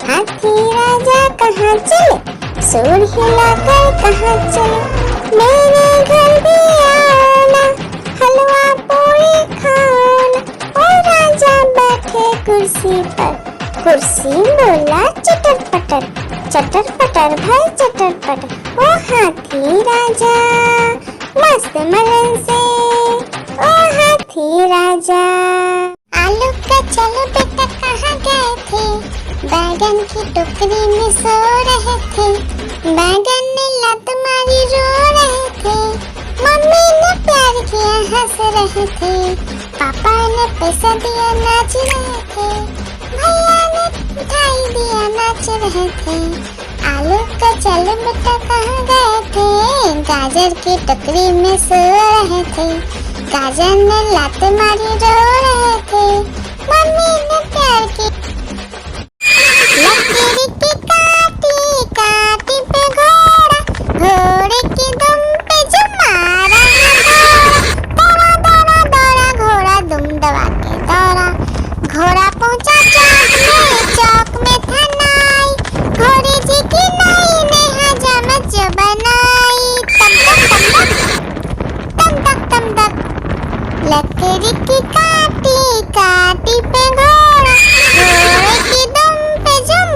हाथी राजा कहाँ चले, सूंड हिलाकर कहाँ चले। मेरे घर भी आना, हलवा पूरी खाना। ओ राजा बैठे कुर्सी पर, कुर्सी बोला चटर पटर, चटर पटर भाई चटर पटर। ओ हाथी राजा मस्त मलन से, ओ हाथी राजा। आलू का चलो बेटा कहाँ गए थे, बैगन की टोकरी में सो रहे थे। बैगन ने लात मारी रो रहे थे, मम्मी ने प्यार किया हंस रहे थे। पापा ने पैसा दिया नाच रहे थे, भैया ने मिठाई दिया नाच रहे थे। आलू का चलो बेटा कहाँ गए थे, गाजर की टोकरी में सो रहे थे। गाजर ने लात मारी रो रहे थे, मम्मी ने प्यार की। लकीर की काटी काटी पे घोड़ा, घोड़े की दुम पे जो मारा है दौड़ा दौड़ा दौड़ा घोड़ा दुम दबा के दौड़ा। घोड़ा पहुंचा चौक में था नाई, घोड़े जी की नाई ने हजामत जो बनाई। तम तक तम तक लकीर की काटी काटी पे घोड़ा, घोड़े की दुम पे जुम।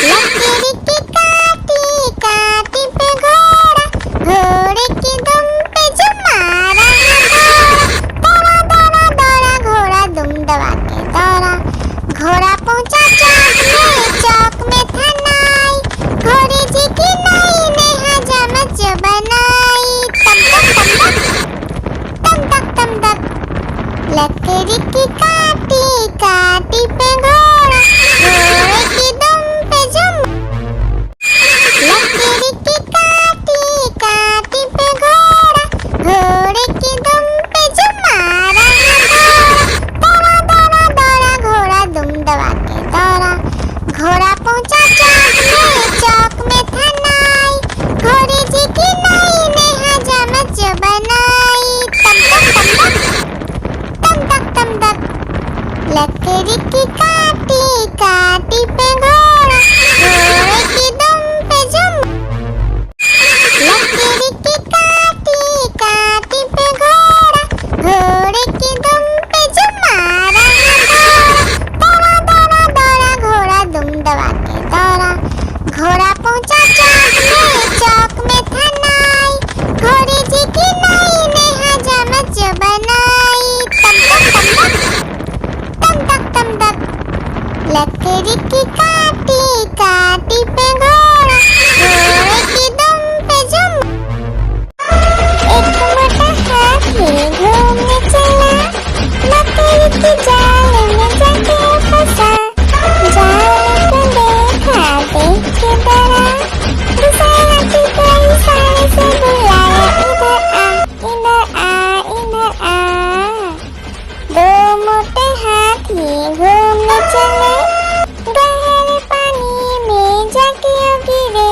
लकीर की काटी काटी पे घोड़ा, घोड़े की दुम पे जुम मारा है दौड़ा दौड़ा दौड़ा घोड़ा दुम दबा के दौड़ा। घोड़ा पहुंचा चौक में था नाई, घोड़े जी की नाई ने हजामत जो बनाई। तम तक लकीर की काटी काटी पे घोड़ा, घोड़े की दुम पे जुम। लकीर की काटी काटी पे घोड़ा, घोड़े की दुम पे जुम मारा है दौड़ा दौड़ा दौड़ा घोड़ा दुम दबा के दौड़ा। घोड़ा पहुंचा चौक में था नाई, घोड़े जी की नाई ने हजामत जो बनाई। तम तक लकीर की काटी काटी पे घोड़ा, घोड़े की दुम पे जुम। लकीर की काटी काटी पे घोड़ा, घोड़े की दुम पे जुम मारा है दौड़ा दौड़ा दौड़ा घोड़ा दुम दबा के दौड़ा। घोड़ा पहुंचा चौक में था नाई, घोड़े जी की नाई ने हजामत जो बनाई। तम तक लकीर की काटी काटी पे घोड़ा, घोड़े की दुम पे जुम। एक मोटा हाथी घूमने चला, लकीर की जाल में जाके फंसा। जाल को देखा देख के डरा, दूसरे हाथी को इशारे से बुलाया, इधर आ इधर आ इधर आ। दो मोटे हाथी घूमने चले, गहरे पानी में जाके गिरे,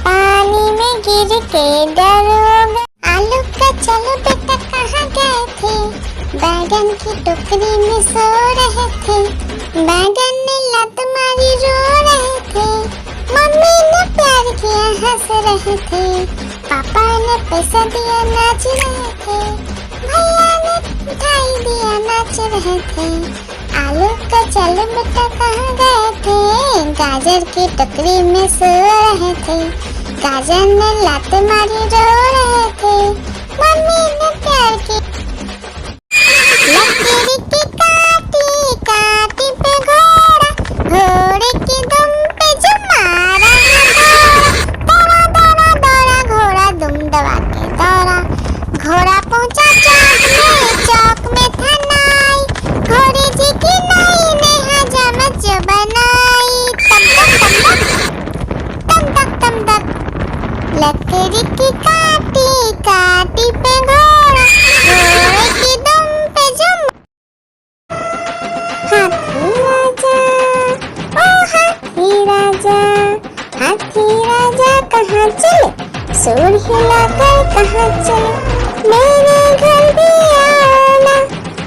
पानी में गिर के डर हो गए। आलू का चलो बेटा कहाँ गए थे, बैगन की टोकरी में सो रहे थे। बैगन ने लात मारी रो रहे थे, मम्मी ने प्यार किया हंस रहे थे। पापा ने पैसा दिया नाच रहे थे, भैया ने मिठाई दिया नाच रहे थे। आलू का चलो बेटा कहाँ गए थे, गाजर की टोकरी में सो रहे थे। गाजर ने लात मारी रो रहे थे, मम्मी ने प्यार की। लकीर की काटी काटी पे घोड़ा, घोड़े की दुम पे जुम मारा है दौड़ा दौड़ा दौड़ा घोड़ा दुम दबा के दौड़ा। घोड़ा पहुंचा चौक में था नाई, घोड़े जी की नाई ने हजामत जो बनाई। तम तक लकीर की काटी काटी पे घोड़ा, घोड़े की दुम पे जुम। हाथी राजा ओ हाथी राजा, हाथी राजा कहाँ चले, सूंड हिलाकर कहाँ चले। मेरे घर भी आना,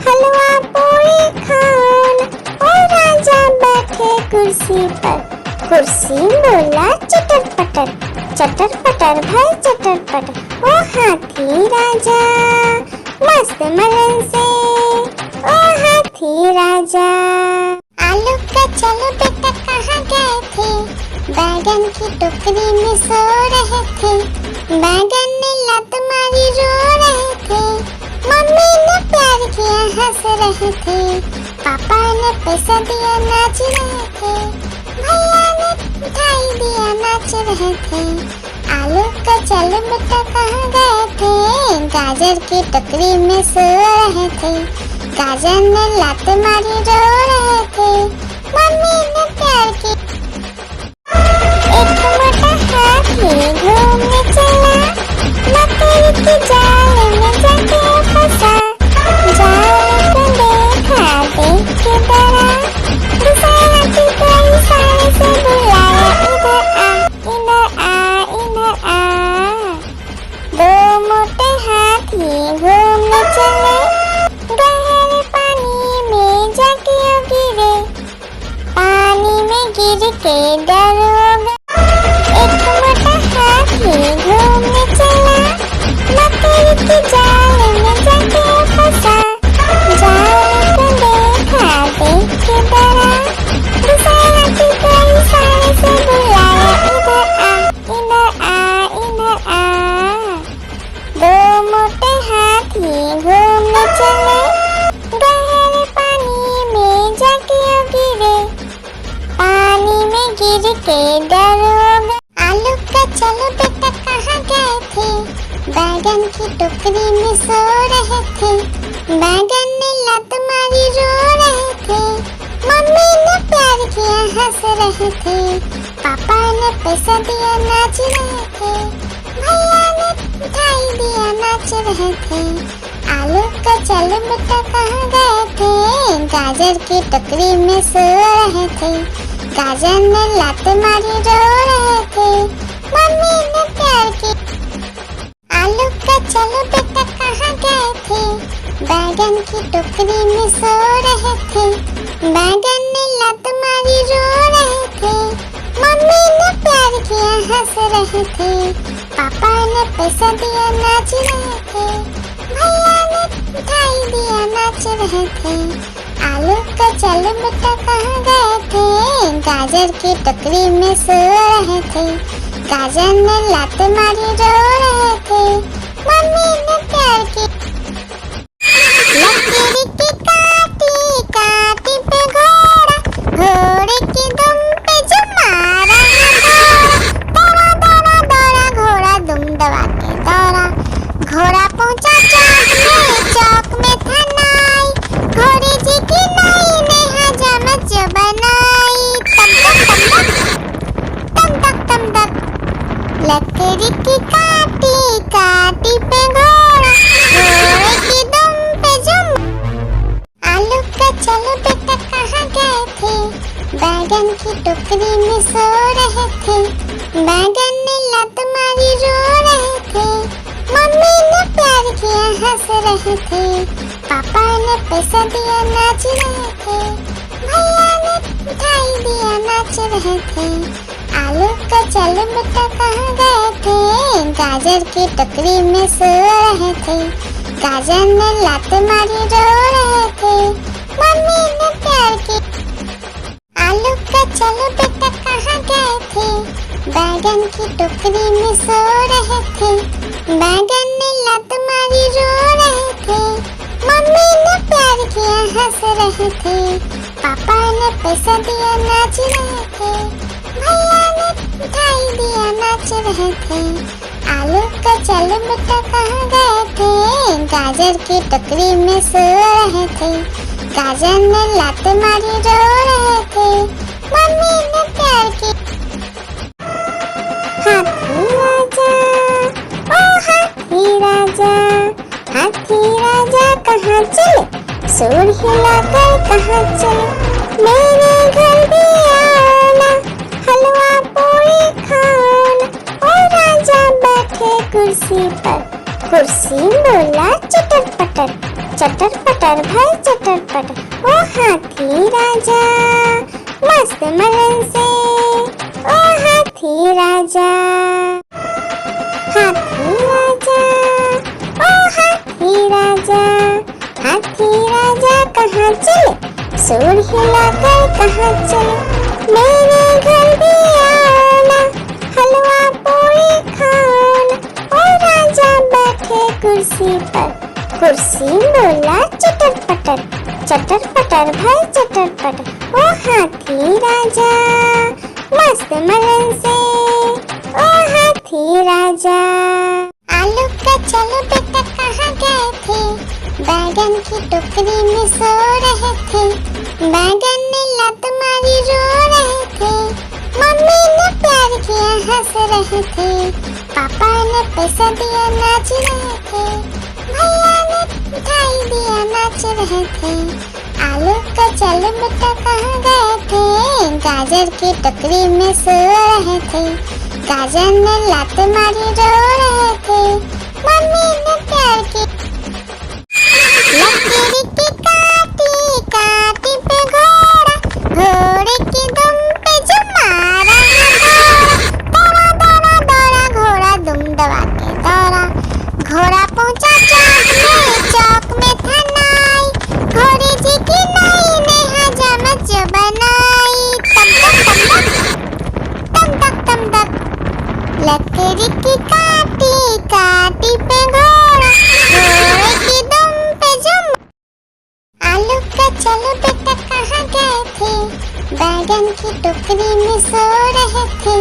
हलवा पूरी खाना। ओ राजा बैठे कुर्सी बोला चटर पटर भाई चटर पटर। ओ हाथी राजा मस्त मलन से, ओ हाथी राजा। आलू का चलो बेटा कहाँ गए थे, बैगन की टोकरी में सो रहे थे। बैगन ने लत मारी रो रहे थे, मम्मी ने प्यार किया हंस रहे थे। पापा ने पैसा दिया नाच रहे थे, भैया ने मिठाई दिया नाच रहे थे। आलू का चलो बेटा कहाँ गए थे, गाजर की टोकरी में सो रहे थे। गाजर ने लात मारी रो रहे थे, मम्मी ने प्यार की। एक मोटा हाथी घूमने चला, मकड़ी के जाल में जाके फंसा। जाल को देखा देख के डरा, दूसरे हाथी को इशारे से बुलाया, इधर आ इधर आ। दो मोटे हाथी घूमने चले, गहरे पानी में जाके गिरे। पानी में गिर के डर हो गया। एक मोटा हाथी घूमने चला, मकड़ी के जाल में जाके फंसा। जाल को देखा देख के डरा, दूसरे हाथी को इशारे से बुलाया, इधर आ इधर आ। दो मोटे हाथी घूमने चले, गहरे पानी में जाके गिरे। पानी में गिर के डर हो गया। आलू का चलो बेटा कहाँ गए थे, बैगन की टोकरी में सो रहे थे। बैगन ने लत मारी रो रहे थे, मम्मी ने प्यार किया हंस रहे थे। पापा ने पैसा दिया नाच रहे थे, भैया ने मिठाई दिया नाच रहे थे। आलू का चलो बेटा कहाँ गए थे, गाजर की टोकरी में सो रहे थे। गाजर ने लात मारी रो रहे थे, मम्मी ने प्यार की। आलू का चलो बेटा कहाँ गए थे, बैगन की टोकरी में सो रहे थे। बैगन ने लात मारी रो रहे थे, मम्मी ने प्यार किया हंस रहे थे। पापा ने पैसा दिया नाच रहे थे, भैया ने मिठाई दिया नाच रहे थे। आलू का चलो बेटा कहाँ गए थे, गाजर की टोकरी में सो रहे थे। गाजर ने लात मारी रो रहे थे, मम्मी ने प्यार की। लकड़ी की काटी काटी पे घोड़ा, घोड़े की दुम पे जो मारा दौड़ा दौड़ा दौड़ा घोड़ा दुम दबा के दौड़ा। घोड़ा पहुंचा चौक में था नाई, घोड़े जी की नाई ने हजामत जो बनाई। तम तक लकड़ी की काटी काटी पे घोड़ा, घोड़े की दुम पे जुम। आलू का चलो बेटा कहाँ गए थे, बैगन की टोकरी में सो रहे थे। बैगन ने लत मारी रो रहे थे, मम्मी ने प्यार किया हंस रहे थे। पापा ने पैसा दिया नाच रहे थे, भैया ने मिठाई दिया नाच रहे थे। आलू का चलो बेटा कहाँ गए थे, गाजर की टोकरी में सो रहे थे। गाजर ने लात मारी रो रहे थे, मम्मी ने प्यार की। आलू का चलो बेटा कहाँ गए थे, बैगन की टोकरी में सो रहे थे। बैगन ने लत मारी रो रहे थे, मम्मी ने प्यार किया हंस रहे थे। पापा ने पैसा दिया नाच रहे थे, भैया ने मिठाई दिया नाच रहे थे। आलू का चलो बेटा कहाँ गए थे, गाजर की टोकरी में सो रहे थे। गाजर ने लात मारी रो रहे थे, मम्मी ने प्यार की। हाथी राजा ओ हाथी राजा, हाथी राजा कहाँ चले, सूर हिलाकर कहाँ चले। मेरे घर भी आना, हलवा पूरी खाना। ओ राजा बैठे कुर्सी पर, कुर्सी बोला चटर पटर भाई चटर पटर। ओ हाथी राजा मस्त मलन से, ओ हाथी राजा, हाथी राजा, ओ हाथी राजा, हाथी राजा कहाँ चले, सूंड हिलाकर कहाँ चले, मेरे घर भी आना, हलवा पूरी खाना। ओ राजा बैठे कुर्सी पर, कुर्सी बोला चटर पटर, चटर पटर भाई चटर पटर। ओ हाथी राजा मस्त मलन से, ओ हाथी राजा। आलू का चलो बेटा कहाँ गए थे, बैगन की टोकरी में सो रहे थे, बैगन ने लत मारी रो रहे थे, मम्मी ने प्यार किया हंस रहे थे, पापा ने पैसा दिया नाच रहे थे, भैया ने मिठाई दिया नाच रहे थे। आलू का चलो बेटा कहाँ गए थे, गाजर की टोकरी में सो रहे थे, गाजर ने लात मारी रो रहे थे, मम्मी ने प्यार की लकीर की काटी काटी पे घोड़ा, घोड़े की दुम पे जो मारा दौड़ा दौड़ा दौड़ा घोड़ा दुम दबा के दौड़ा, घोड़ा पहुंचा चौक में था नाई, घोड़े जी की नाई ने हजामत जो बनाई, तम तक लकड़ी की काटी काटी पे घोड़ा, घोड़े की दुम पे जो। आलू का चलो बेटा कहाँ गए थे, बैगन की टोकरी में सो रहे थे,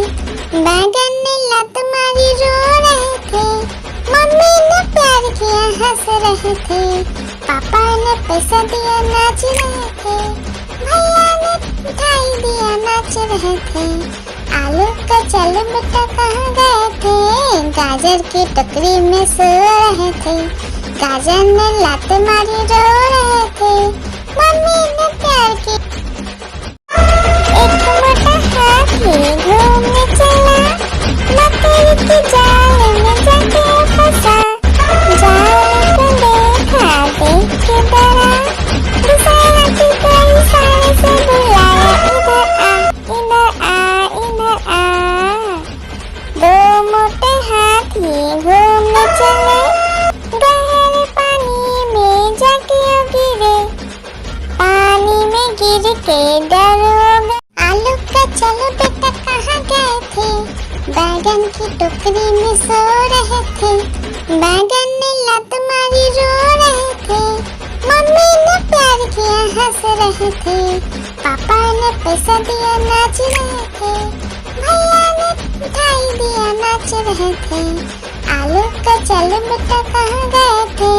बैगन ने लत मारी रो रहे थे, मम्मी ने प्यार किया हंस रहे थे, पापा ने पैसा दिया नाच रहे थे, भैया ने मिठाई दिया नाच रहे थे। आलू का चलो बेटा कहाँ गए थे, गाजर की टोकरी में सो रहे थे, गाजर ने लात मारी रो रहे थे, मम्मी ने प्यार की। एक मोटा हाथी घूमने चला, मकड़ी की जाल में जाके फंसा, जाल को देखा देख के डरा, दूसरा हाथी को इशारे से बुलाया, इधर आ इधर आ इधर आ। दो मोटे हाथी घूमने चले, गहरे पानी में जाके गिरे, पानी में गिर के डर हो गए। आलू का चलो बेटा कहाँ गए थे, बैगन की टोकरी में सो रहे थे, बैगन ने लत मारी रो रहे थे, मम्मी ने प्यार किया हंस रहे थे, पापा ने पैसा दिया नाच रहे थे, भैया ने मिठाई दिया नाच रहे थे। आलू का चलो बेटा कहाँ गए थे,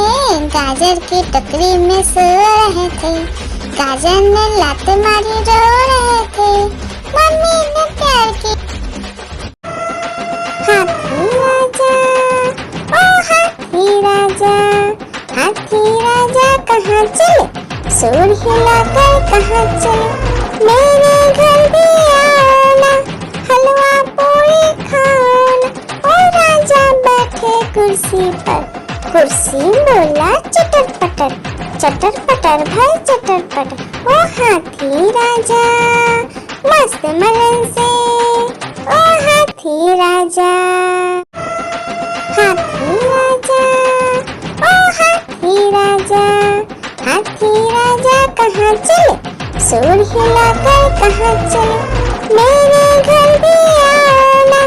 गाजर की टोकरी में सो रहे थे, गाजर ने लात मारी रो रहे थे, मम्मी ने प्यार की। हाथी राजा, ओ हाथी राजा, हाथी राजा कहाँ चले, सूंड हिलाकर कहाँ चले, मेरे घर भी आना, हलवा पूरी खाना। ओ राजा बैठे कुर्सी पर, कुर्सी बोला चटर पटर, चटर पटर भाई चटर पटर। ओ हाथी राजा मस्त मलन से, ओ हाथी राजा, हाथी राजा, ओ हाथी राजा, हाथी राजा कहाँ चले, सूंड हिलाकर कहाँ चले, मेरे घर भी आना,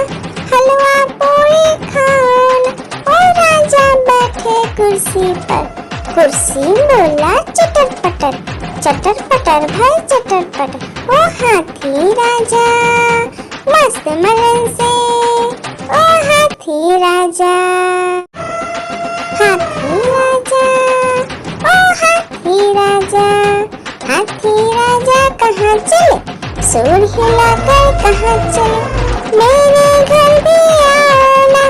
हलवा पूरी खाना। ओ राजा बैठे कुर्सी पर, कुर्सी बोला चटर पटर, चटर पटर भाई चटर पटर। ओ हाथी राजा मस्त मलन से, ओ हाथी राजा, हाथी राजा, ओ हाथी राजा, हाथी राजा कहाँ चले, सूंड हिलाकर कहाँ चले, मेरे घर भी आना,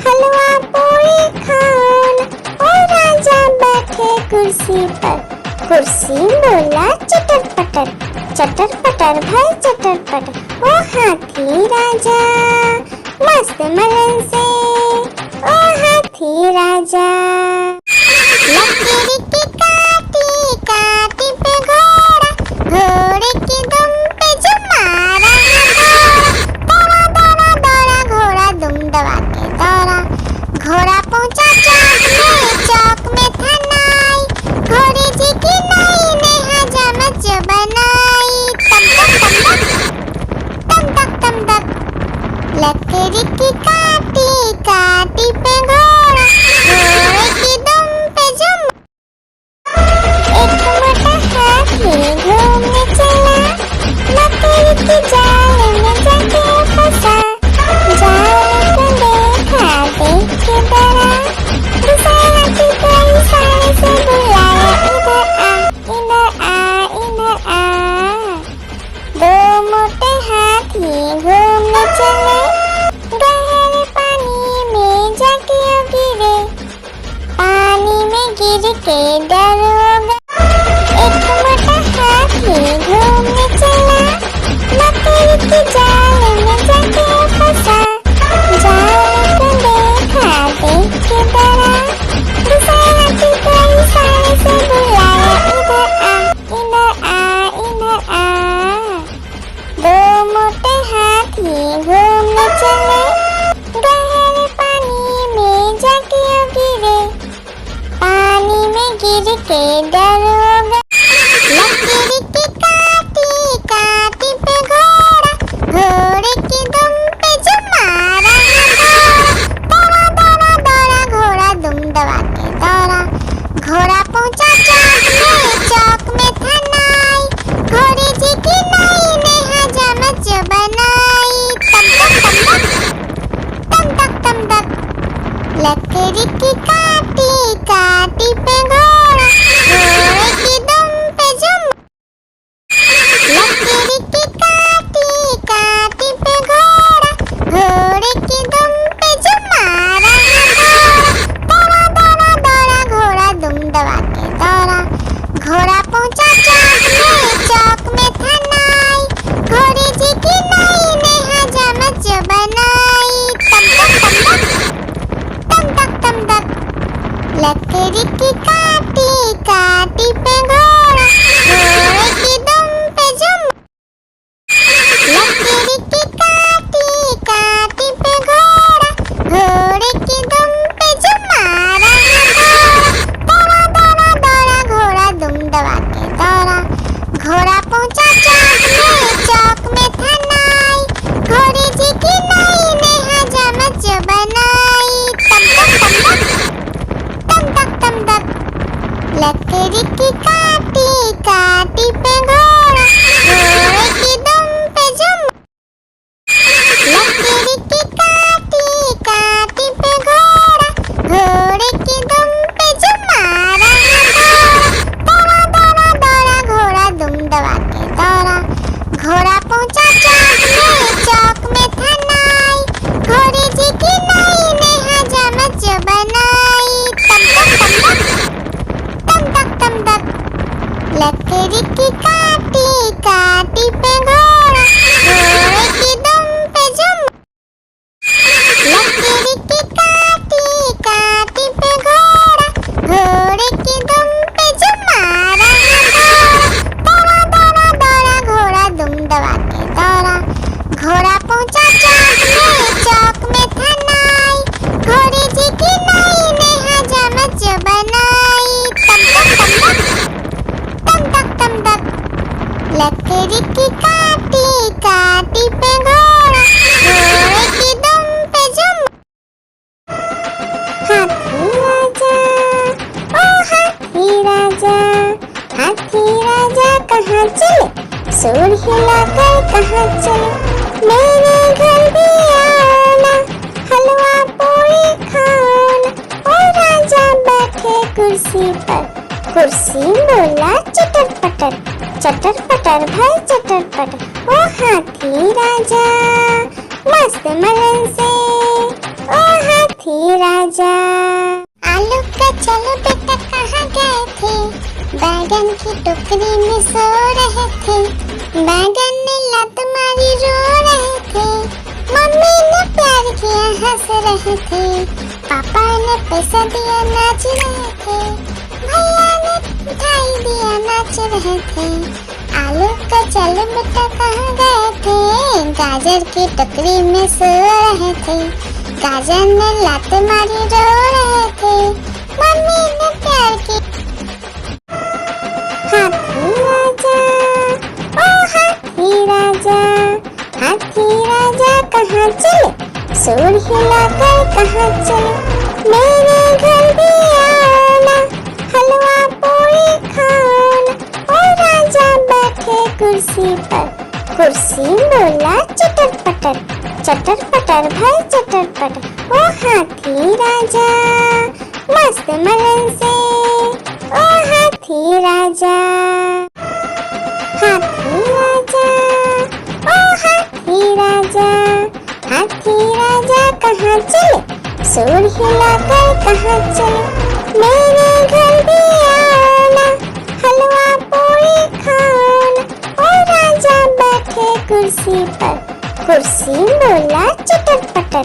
हलवा पूरी खाना। ओ राजा बैठे कुर्सी पर, कुर्सी बोला चटर पटर, चटर पटर भाई चटर पटर। ओ हाथी राजा मस्त मलन से, ओ हाथी राजा। लकीर की काटी काटी पे घोड़ा, घोड़े की दुम पे जो मारा पहुंचा चौक में था नाई, घोड़े जी की नई ने हजामत जो बनाई। तम तक तम तक लकड़ी की काटी काटी पे घोड़ा, घोड़े की दुम पे जुम। लकड़ी की काटी काटी पे घोड़ा, घोड़े की दुम पे जुम मारा घोड़ा। दौड़ा दौड़ा घोड़ा दुम दबा के दौड़ा, घोड़ा पहुंचा चौक में था नाई, घोड़े जी की नई ने हजामत जो बनाई। तम तक लकड़ी की काटी काटी पे घोड़ा, घोड़े की दुम पे जुम। लकड़ी की काटी काटी पे घोड़ा, घोड़े की दुम पे जुम मारा घोड़ा। दौड़ा घोड़ा दुम दबा के दौड़ा, घोड़ा पहुंचा चौक में था नाई, घोड़े जी की नई ने हजामत जो बनाई। तम तक लकड़ी की काटी काटी पे घोड़ा, घोड़े की दुम पे जुम। लकड़ी की काटी काटी पे घोड़ा, घोड़े की दुम पे जुम मारा घोड़ा। दौड़ा घोड़ा दुम दबा के दौड़ा, घोड़ा पहुंचा चौक में था नाई, घोड़े जी की नई ने हजामत जो बनाई। तम तक लकड़ी की काटी काटी पे घोड़ा, घोड़े की दुम पे जुम। लकड़ी की काटी काटी पे घोड़ा, घोड़े की दुम पे जुम मारा दौड़ा घोड़ा दुम दबा के दौड़ा, घोड़ा पहुंचा चौक में था नाई, घोड़े जी की नई ने हजामत जो बनाई। तम तक लकड़ी की काटी काटी पे घोड़ा, घोड़े की दुम पे जुम। हाथी राजा ओ हाथी राजा, हाथी राजा कहाँ चले, सूंड हिलाकर कहाँ चले। मेरे घर भी आना, हलवा पूरी खाना। ओ राजा बैठे कुर्सी पर, कुर्सी बोला चटर पटर भाई चटर पटर। ओ हाथी राजा मस्त मलन से, ओ हाथी राजा। आलू का चलो बेटा कहाँ गए थे, बैगन की टोकरी में सो रहे थे, बैगन ने लत मारी रो रहे थे, मम्मी ने प्यार किया हंस रहे थे, पापा ने पैसा दिया नाच रहे थे, भैया ने मिठाई दिया नाच रहे थे। आलू का चलो बेटा कहाँ गए थे, गाजर की टोकरी में सो रहे थे, गाजर ने लात मारी रो रहे थे, मम्मी ने प्यार की। हाथी राजा ओ हाथी राजा, हाथी राजा कहाँ चले, सूंड हिलाकर कहाँ चले। मेरे घर भी आना, हलवा पूरी खाना। ओ राजा बैठे कुर्सी पर, कुर्सी बोला चटर पटर भाई चटर पटर। ओ हाथी राजा मस्त मलन से, ओ हाथी राजा। हाथी राजा ओ हाथी राजा, हाथी राजा कहाँ चले, सूंड हिलाकर कहाँ चले। मेरे घर भी आना, हलवा पूरी खाना। ओ राजा बैठे कुर्सी पर, कुर्सी बोला चटर पटर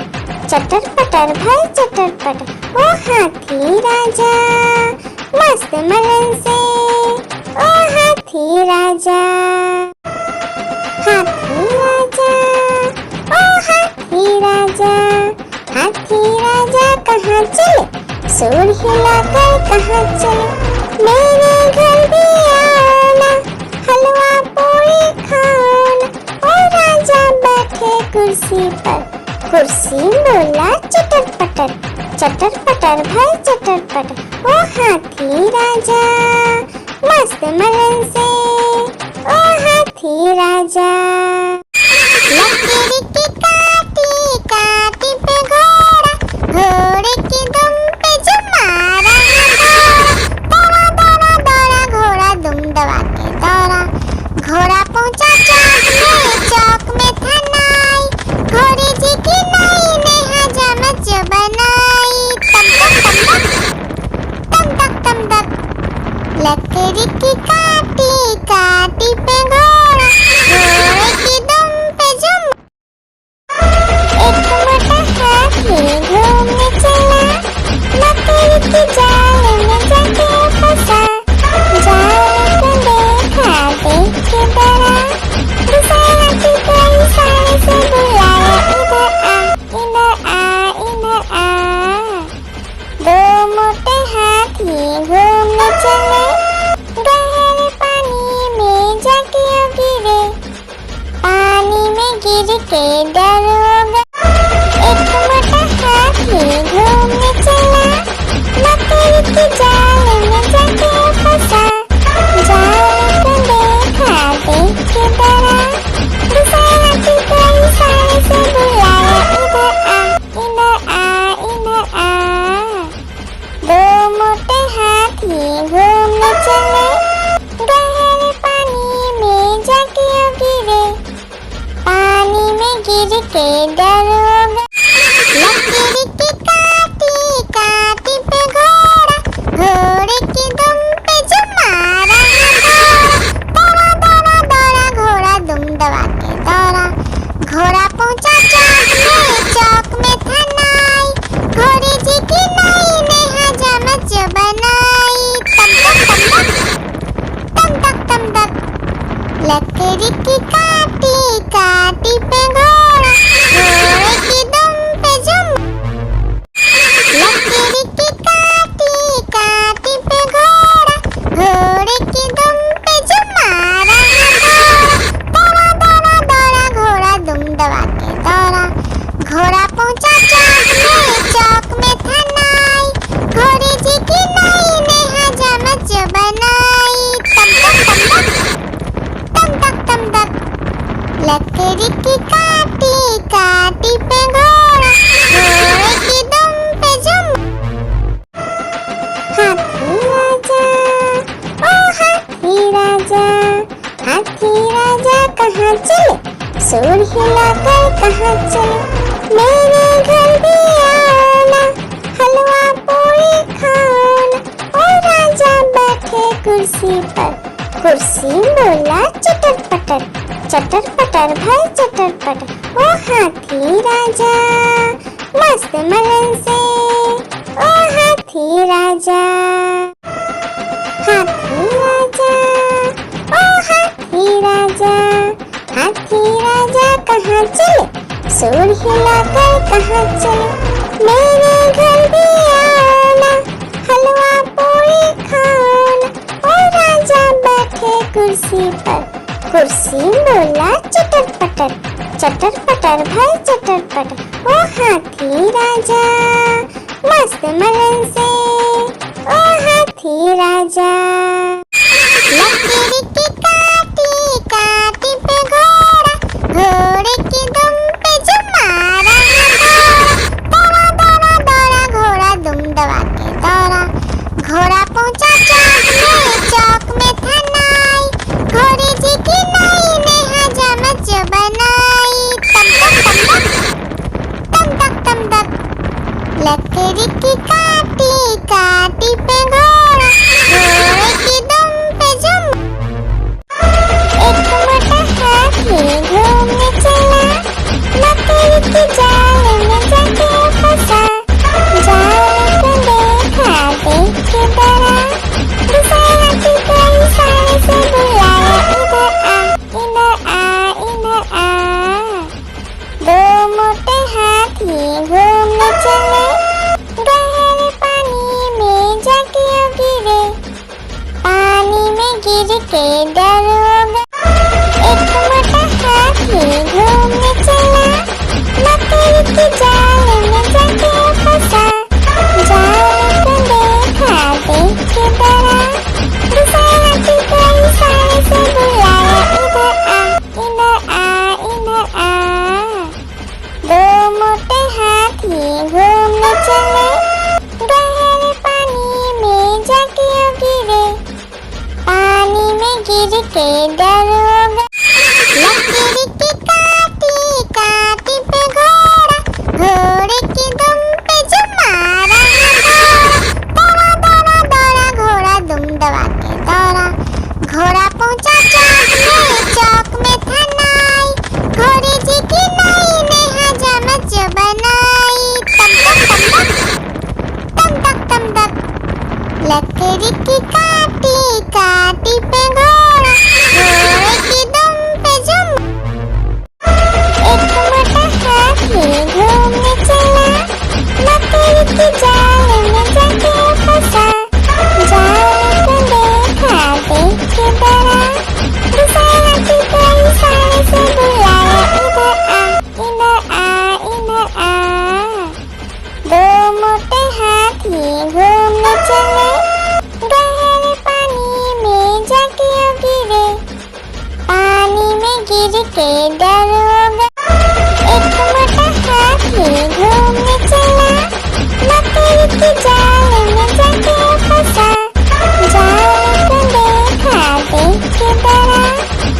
भाई चटर पटर। ओ हाथी राजा मस्त मलन से, ओ हाथी राजा। हाथी राजा ओ हाथी राजा, हाथी राजा कहाँ चले, सूंड हिलाकर कहाँ चले। मेरे घर भी आना, हलवा पूरी खाना। ओ राजा बैठे कुर्सी पर, कुर्सी बोला चटर पटर भाई चटर पटर। ओ हाथी राजा। मस्त मलन से ओ हाथी राजा। लकीर की काटी काटी पे घोड़ा, घोड़े की दुम पे जो मारा दौड़ा दौड़ा दौड़ा घोड़ा दुम दबा के दौड़ा। घोड़ा पहुंचा चौक में था नाई, घोड़े जी की नाई ने हजामत जो बनाई। तम तक तम तक लकड़ी की काटी काटी पे घोड़ा, घोड़े की दुम पे जुम। एक मोटा हाथी घूमने चला, लकड़ी की जाल में जाके फंसा। जाल को देखा देख के डरा, दूसरा हाथी को इशारे से बुलाया, इधर आ इधर आ इधर आ। दो मोटे हाथी घूमने चले, गहरे पानी में जाके गिरे। पानी में गिर के डर हो गया। एक मोटा हाथी घूमने चला, लकड़ी की जाल में जाके फंसा। जाल को देखा देख के डरा, दूसरा हाथी को इशारे से बुलाया, इधर आ इधर आ इधर आ। दो मोटे हाथी घूमने चले, गहरे पानी में जाके गिरे। पानी में गिर के डर हो गया। लकड़ी की काटी काटी पे घोड़ा, घोड़े की दुम पे जो मारा दौड़ा दौड़ा दौड़ा घोड़ा दुम दबा के दौड़ा। घोड़ा पहुंचा चौक में था नाई, घोड़े जी की नाई ने हजामत जो बनाई। तम तक लकड़ी की काटी काटी पे घोड़ा, घोड़े की दुम पे जुम। लकड़ी की काटी काटी पे घोड़ा, घोड़े की दुम पे जो मारा दौड़ा दौड़ा दौड़ा घोड़ा दुम दबा के दौड़ा। घोड़ा पहुंचा चौक में था नाई, घोड़े जी की नाई ने हजामत जो बनाई। तम तक लकड़ी की काटी काटी पे घोड़ा, घोड़े की दुम पे जुम। हाथी राजा ओ हाथी राजा, हाथी राजा कहाँ चले, सूर हिलाकर कहाँ चले। मेरे घर भी आना, हलवा पूरी खाना। ओ राजा बैठे कुर्सी पर, कुर्सी बोला चटर पटर, चटर पटर भाई चटर पटर। ओ हाथी राजा मस्त मलन से ओ हाथी राजा। हाथी राजा ओ हाथी राजा, हाथी राजा कहाँ चले, सूर हिलाकर कहाँ चले। मेरे घर भी आना, हलवा पूरी खाना। ओ राजा बैठे कुर्सी पर, कुर्सी बोला चटर पटर भाई चटर पटर। ओ हाथी राजा मस्त मलन से ओ हाथी राजा। लकड़ी की काटी काटी पे घोड़ा, घोड़े की दुम पे जो मारा दौड़ा दौड़ा दौड़ा घोड़ा दुम दबा के दौड़ा। घोड़ा पहुंचा चौक में था नाई, घोड़े जी की नाई ने हजामत जो बनाई। तम तक लकड़ी की काटी काटी पे घोड़ा, घोड़े की दुम पे जुम। एक मोटा हाथी घूमने चला, लकड़ी की जाल में जाके फंसा। जाल को देखा देख के डरा, दूसरा हाथी को इशारे से बुलाया, इधर आ इधर आ। दो मोटे हाथी घूमने चले, गहरे पानी में जाके गिरे। पानी में गिर के डर हो गया। एक मोटा हाथी घूमने चला, लकड़ी की जाल में जाके फंसा। जाल को देखा देख के डरा, दूसरा हाथी को के दरोगा। लकड़ी की काटी काटी पे घोड़ा, घोड़े की दुम पे जो मारा दौड़ा दौड़ा दौड़ा घोड़ा दुम दबा के दौड़ा। घोड़ा पहुंचा चौक में था नाई, घोड़े जी की नाई ने हजामत जो बनाई। तम तक तम तक लकड़ी की काटी काटी पे घोड़ा, घोड़े की दुम पे जो एक मोटा हाथी घूमने चला, लकड़ी की जाल में जाके फंसा। जाल को देखा देख के डरा, दूसरा हाथी को इशारे से बुलाया, इधर आ इधर आ इधर आ। दो मोटे हाथी घूमने चले, गहरे पानी में जाके गिरे, पानी में गिर के डरोगा। एक मोटा हाथी घूमने चला, लकड़ी की जाल में जाके फंसा। जाल को देखा देख के डरा,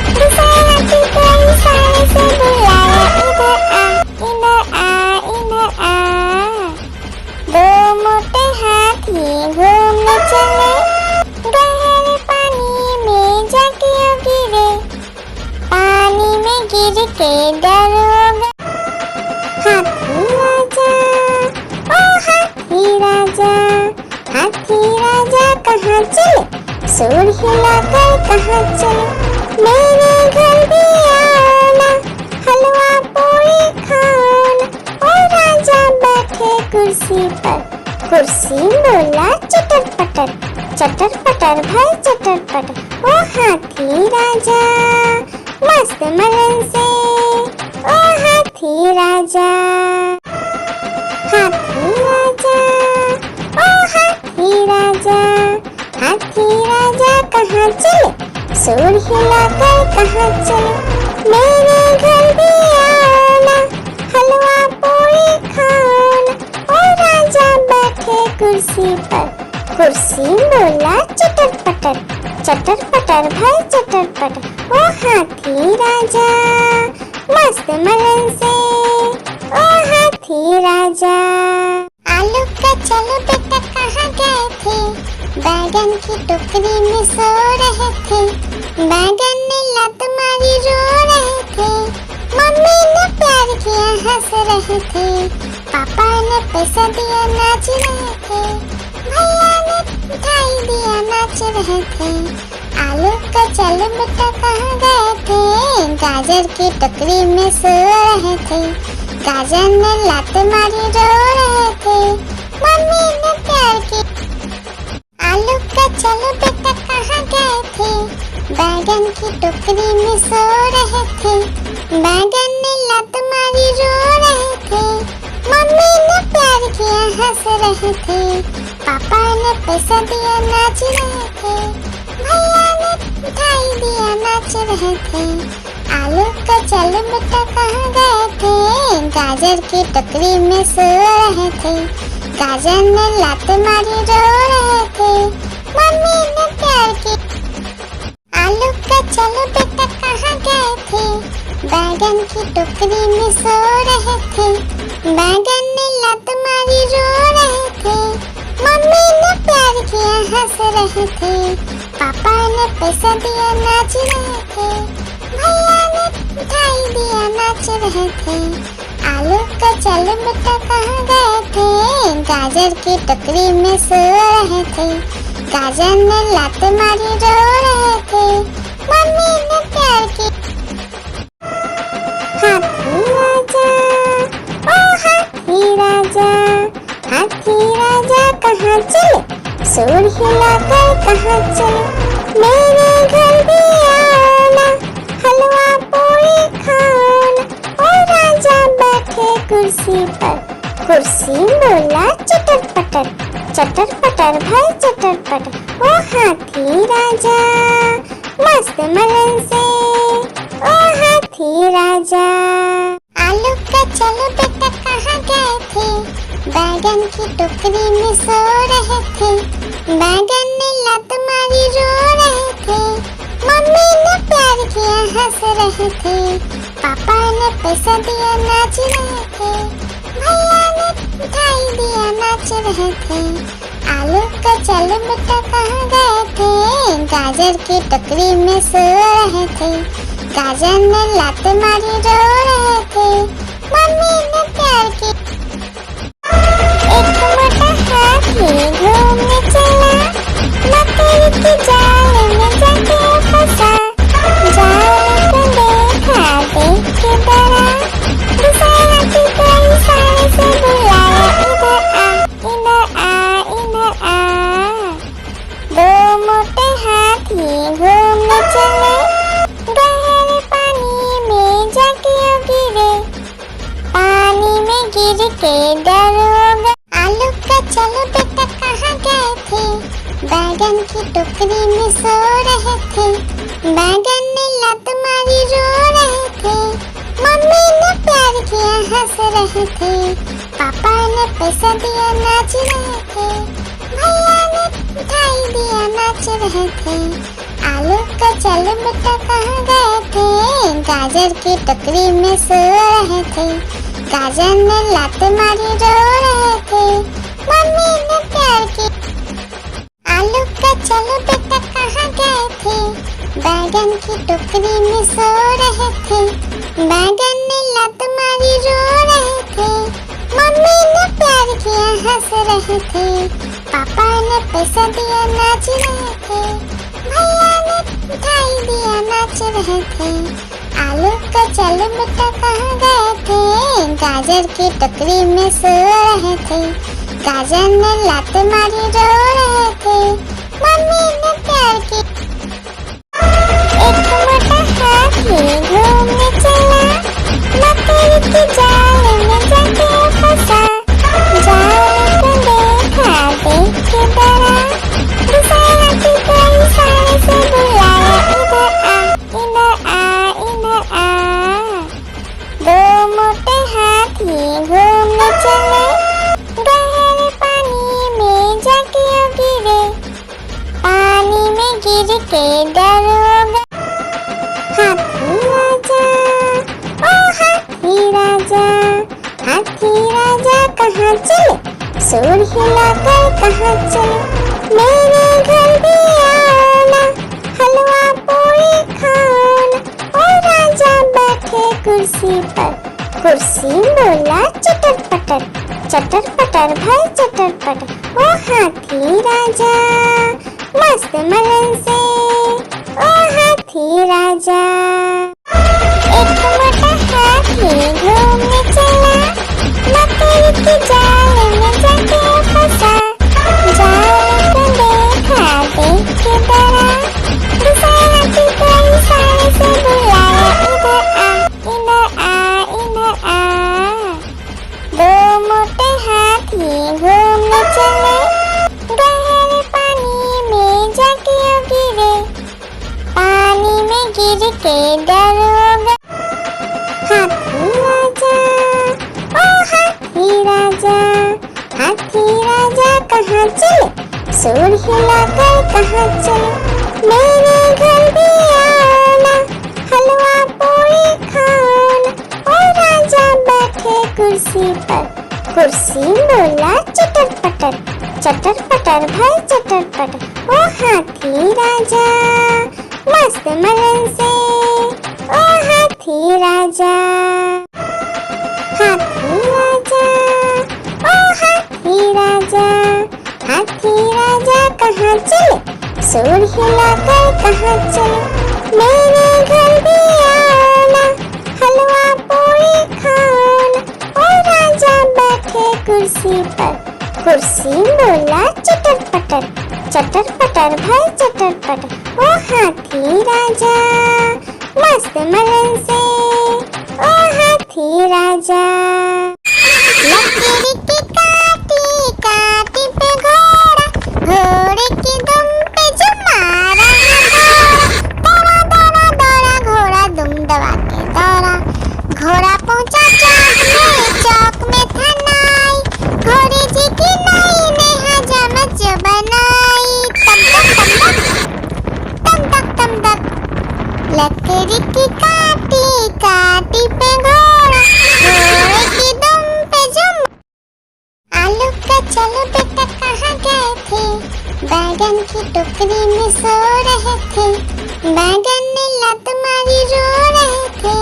दूसरा हाथी को इशारे से बुलाया, इधर आ इधर आ इधर आ। दो मोटे हाथी घूमने चले, गहरे पानी में जाके गिरे, पानी में गिर के डरोगा। हाथी राजा ओ हाथी राजा, हाथी राजा कहाँ चले, सुर हिलाकर कहाँ चले। मेरे घर भी आना, हलवा पूरी खाना। ओ राजा बैठे कुर्सी पर, कुर्सी बोला चटर पटर, चटर पटर भाई चटर पटर। ओ हाथी राजा मस्त मलन से, ओ हाथी राजा। हाथी राजा ओ हाथी राजा, हाथी राजा कहाँ चले, सुर हिलाकर कहाँ चले। मेरे घर भी आना, हलवा पूरी खाना। ओ राजा बैठे कुर्सी पर, कुर्सी बोला चटर पटर, चटर पटर भाई चटर पटर। ओ हाथी राजा मस्त मलन से, ओ हाथी राजा। आलू का चलो बेटा कहाँ गए थे, बैगन की टोकरी में सो रहे थे। बैगन ने लत मारी रो रहे थे, मम्मी ने प्यार किया हंस रहे थे, पापा ने पैसा दिया नाच रहे थे, भैया ने मिठाई दिया नाच रहे थे। आलू का चलो बेटा कहाँ गए थे, गाजर की टोकरी में सो रहे थे। गाजर ने लात मारी रो रहे थे, मम्मी ने प्यार की। आलू का चलो बेटा कहाँ गए थे, बैगन की टोकरी में सो रहे थे। बैगन ने लात मारी रो रहे थे, मम्मी ने प्यार किया हंस रहे थे, पापा ने पैसा दिया नाच रहे थे, भैया ने मिठाई दिया नाच रहे थे। आलू का चलो बेटा कहाँ गए थे, गाजर की टोकरी में सो रहे थे। गाजर ने लात मारी रो रहे थे, मम्मी ने प्यार की। आलू का चलो बेटा कहाँ गए थे, बैगन की टोकरी में सो रहे थे। बैगन ने लात मारी रो रहे थे, मम्मी ने प्यार किया हंस रहे थे, पापा ने पैसा दिया नाच रहे थे, भैया ने मिठाई दिया नाच रहे थे। आलू का चलो बेटा कहाँ गए थे, गाजर की टोकरी में सो रहे थे। गाजर ने लात मारी रो रहे थे, मम्मी ने प्यार की। हाथी राजा ओ हाथी राजा, हाथी राजा कहाँ चले, सुर हिलाकर कहाँ चले। मेरे घर भी आना, हलवा पूरी खाना। ओ राजा बैठे कुर्सी पर, कुर्सी बोला चटर पटर, चटर पटर भाई चटर पटर। ओ हाथी राजा मस्त मलन से, ओ हाथी राजा। आलू का चलो बेटा कहाँ गए थे, बैगन की टोकरी में सो रहे थे। बैगन ने लात मारी रो रहे थे, मम्मी ने हंस रहे थे, पापा ने पैसा दिया नाच रहे थे, भैया ने मिठाई दिया नाच रहे थे। आलू का चलो बेटा कहाँ गए थे, गाजर की टोकरी में सो रहे थे, गाजर ने लात मारी रो रहे थे, मम्मी ने प्यार की। एक मोटा हाथी घूमने चला, मकड़ी की जाल में जाके फंसा, जाल को देखा देख के डरा, दूसरे हाथी को इशारे से बुलाया, इधर आ इधर आ। दो मोटे हाथी घूमने चले, गहरे पानी में जाके गिरे, पानी में गिर के डर हो गए। आलू का चलो बेटा कहाँ गए थे, बैगन की टोकरी में सो रहे थे, बैगन ने लात मारी रो रहे थे, मम्मी ने प्यार किया हंस रहे थे, पापा ने पैसा दिया नाच रहे थे, भैया ने मिठाई दिया नाच रहे थे। आलू का चलो बेटा कहाँ गए थे, गाजर की टोकरी में सो रहे थे, गाजर ने लात मारी रो रहे थे, मम्मी ने प्यार की। आलू का चलो बेटा कहाँ गए थे, बैगन की टोकरी में सो रहे थे, बैगन ने लात मारी रो रहे थे, मम्मी ने प्यार किया हंस रहे थे, पापा ने पैसा दिया नाच रहे थे, भैया ने मिठाई दिया नाच रहे थे। आलू का चलो बेटा कहाँ गए थे, गाजर की टोकरी में सो रहे थे, गाजर ने लात मारी रो रहे थे, मम्मी ने प्यार की। एक मोटा हाथी घूमने चला, मकड़ी की जाल में जाके फंसा, जाल को देखा देख के डरा, दूसरे हाथी को इशारे से बुलाया, इधर आ इधर आ। दो मोटे हाथी घूमने चले, गहरे पानी में जाके गिरे, पानी में गिर के डर हो गए। हाथी राजा ओ हाथी राजा, हाथी राजा कहाँ चले, सूर हिलाकर कहाँ चले, मेरे घर भी आना, हलवा पूरी खाना। ओ राजा बैठे कुर्सी पर, कुर्सी बोला चटर पटर, चटर पटर भाई चटर पटर। ओ हाथी राजा मस्त मलन से, ओ हाथी राजा। एक मोटा हाथी घूमने चला, मकड़ी की जाल में जाके फंसा, जाल को देखा देख के डरा, दूसरे हाथी को इशारे से बुलाया, इधर आ इधर आ। दो मोटे हाथी घूमने चले, गहरे पानी में जाके गिरे, पानी में गिर के डर हो गए। हाथी राजा ओ हाथी राजा, हाथी राजा कहाँ चले, सूर हिलाकर कहाँ चले, मेरे घर भी आना, हलवा पूरी खाना। ओ राजा बैठे कुर्सी पर, कुर्सी बोला चटर पटर, चटर पटर भाई चटर पटर। ओ हाथी राजा मस्त मलन से, ओ हाथी राजा। हाथी राजा ओ हाथी राजा, हाथी राजा कहाँ चले, सूर हिलाकर कहाँ चले, मेरे घर भी आना, हलवा पूरी खाना। ओ राजा बैठे कुर्सी पर, कुर्सी बोला चटर पटर, चटर पटर भाई चटर पटर। ओ हाथी राजा मस्त मलन से, ओ हाथी राजा। लकड़ी की काटी काटी पे घोड़ा, घोड़े की दुम पे जो मारा दौड़ा दौड़ा दौड़ा घोड़ा दुम दबा के दौड़ा, घोड़ा पहुंचा चौक में था नाई, घोड़े जी की नाई ने हजामत जो बनाई, तम तक तम तक तम तक तम तक। लकड़ी की काटी काटी पे घोड़ा, घोड़े की दुम पे जुम। आलू का चलो बेटा कहाँ गए थे, बैगन की टोकरी में सो रहे थे। बैगन ने लात मारी रो रहे थे,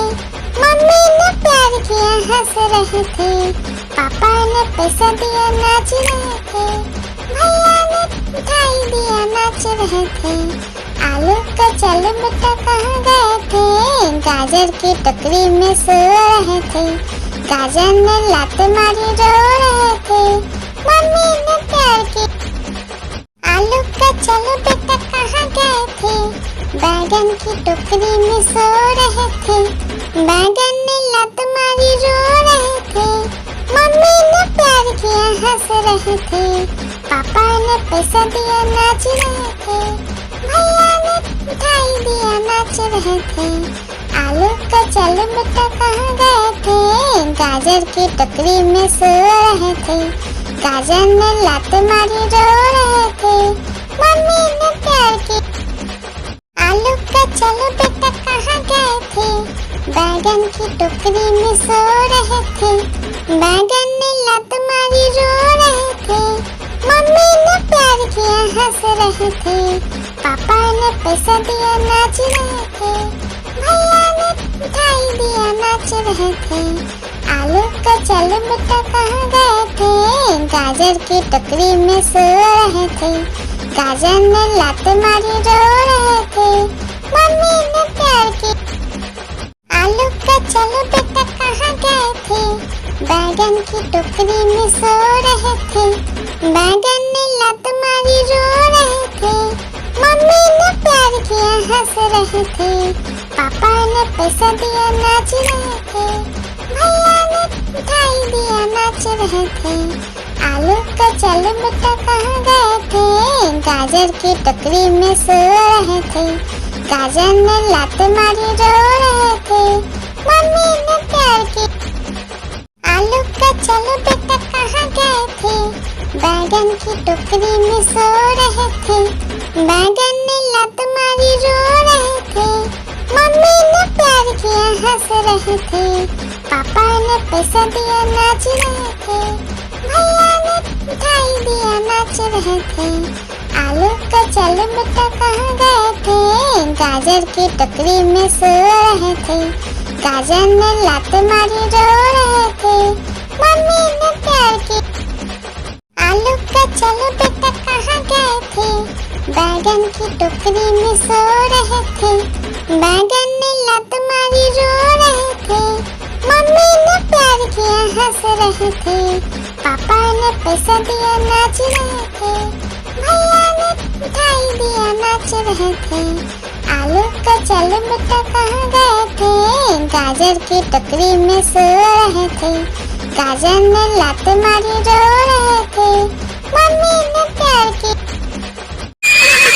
मम्मी ने प्यार किया हंस रहे थे। पापा ने पैसा दिया नाच रहे थे, भैया ने मिठाई दिया नाच रहे थे। आलू का चलो बेटा कहाँ गए थे, गाजर की टोकरी में सो रहे थे। गाजर ने लात मारी रो रहे थे, मम्मी ने प्यार किया। आलू का चलो बेटा कहाँ गए थे, बैगन की टोकरी में सो रहे थे। बैगन ने लात मारी रो रहे थे, मम्मी ने प्यार किया हंस रहे थे। पापा ने पैसा दिया नाच रहे थे, भैया ने मिठाई दिया नाच रहे थे। आलू का चलो बेटा कहाँ गए थे, गाजर की टोकरी में सो रहे थे। गाजर ने लात मारी रो रहे थे, मम्मी ने प्यार किया। आलू का चलो बेटा कहाँ गए थे, बैगन की टोकरी में सो रहे थे। बैगन ने लात मारी रो रहे थे, मम्मी ने प्यार किया हंस रहे थे। पापा ने पैसा दिया नाच रहे थे, भैया ने मिठाई दिया नाच रहे थे। आलू का चलो बेटा कहाँ गए थे, गाजर की टोकरी में सो रहे थे। गाजर ने लात मारी रो रहे थे, मम्मी ने प्यार किया। आलू का चलो बेटा कहाँ गए थे, बैगन की टोकरी में सो रहे थे। बैगन ने लात मारी रो रहे थे, मम्मी ने प्यार किया हंस रहे थे। पापा ने पैसा दिया नाच रहे थे, भैया ने मिठाई दिया नाच रहे थे। आलू का चलो बेटा कहाँ गए थे, गाजर की टोकरी में सो रहे थे। गाजर ने लात मारी रो रहे थे, मम्मी ने प्यार किया। आलू का चलो बेटा कहाँ गए थे, बैगन की टोकरी में सो रहे थे। बैगन ने लात मारी रो रहे थे, मम्मी ने प्यार किया हंस रहे थे। पापा ने पैसा दिया नाच रहे थे, भैया ने मिठाई दिया नाच रहे थे। आलू का चलो बेटा कहाँ गए थे, गाजर की टोकरी में सो रहे थे। गाजर ने लात मारी रो रहे थे, मम्मी ने प्यार किया। आलू का चलो बेटा कहाँ गए थे, बैगन की टोकरी में सो रहे थे। बैगन ने लात मारी रो रहे थे, मम्मी ने प्यार किया हंस रहे थे। पापा ने पैसा दिया नाच रहे थे, भैया ने मिठाई दिया नाच रहे थे। आलू का चलो बेटा कहाँ गए थे, गाजर की टोकरी में सो रहे थे। गाजर ने लात मारी रो रहे थे, मम्मी ने प्यार किया।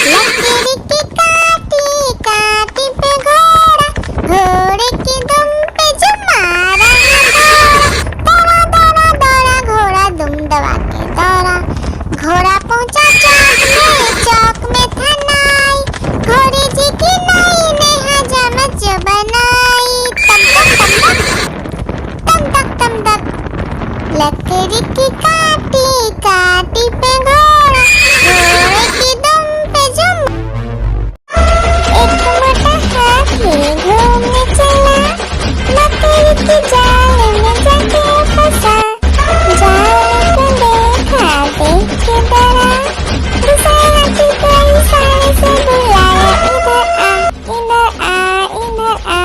लकड़ी की काटी काटी पे घोड़ा, घोड़े की दुम पे जुम मारा घोड़ा। दौड़ा दौड़ा दौड़ा घोड़ा दुम दबा के दौड़ा। घोड़ा पहुंचा चौक में था नाई, घोड़े जी की नाई ने हजामत जो बनाई। तम तक तम तक लकड़ी की काटी काटी पे घोड़ा, घोड़े की दुम पे जुम। एक मोटा हाथी घूमने चला, लकड़ी की जाल में जाके फंसा। जाल को देखा देख के डरा, दूसरे हाथी को इशारे से बुलाया, इधर आ इधर आ।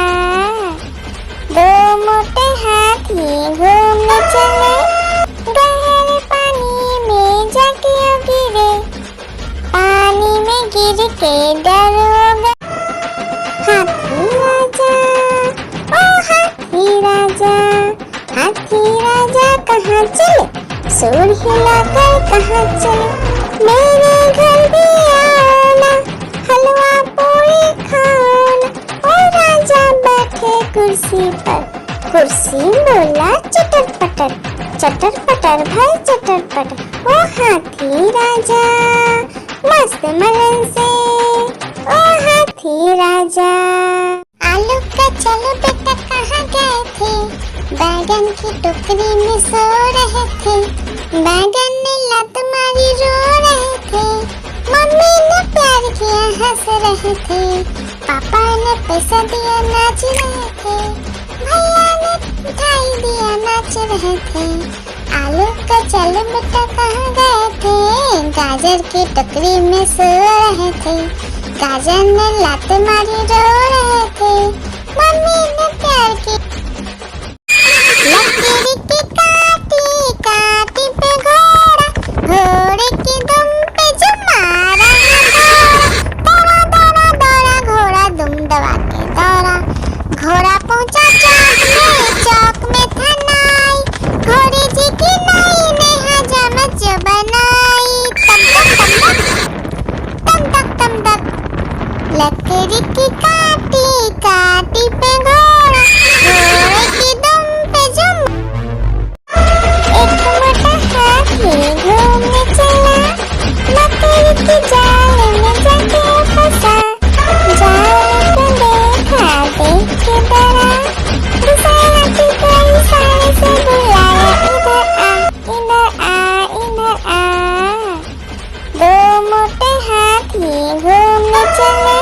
दो मोटे हाथी घूमने चले, गहरे पानी में जाके गिरे। पानी में गिर के डर हो गए। हाथी राजा ओ हाथी राजा, हाथी राजा कहाँ चले, सूर हिलाकर कहाँ चले। मेरे घर भी आना, हलवा पूरी खाना। और राजा बैठे कुर्सी पर, कुर्सी बोला चटर पटर, चटर पटर भाई चटर पटर। ओ हाथी राजा मस्त मलन से, ओ हाथी राजा। चलो बेटा कहाँ गए थे? बैगन की टोकरी में सो रहे थे। बैगन ने लात मारी रो रहे थे। मम्मी ने प्यार किया हंस रहे थे। पापा ने पैसा दिया नाच रहे थे। भैया ने मिठाई दिया नाच रहे थे। आलू का चलो बेटा कहाँ गए थे? गाजर की टोकरी में सो रहे थे। गाजर ने लात मारी रो रहे थे। मम्मी ने प्यार की लकीर की काटी काटी पे घोड़ा, घोड़े की दुम पे जो मारा दौड़ा दौड़ा दौड़ा घोड़ा दुम दबा के दौड़ा। घोड़ा पहुंचा चौक में था नाई। घोड़े जी की नाई ने हजामत जो बनाई। तम तक तम तक लकड़ी की काटी काटी पे घोड़ा, घोड़े की दुम पे जुम। एक मोटा हाथी घूमने चला, लकड़ी की जाल में जाके फंसा। जाल को देखा देख के डरा, दूसरा हाथी को इशारे से बुलाया, इधर आ इधर आ इधर आ। दो मोटे हाथी घूमने चले,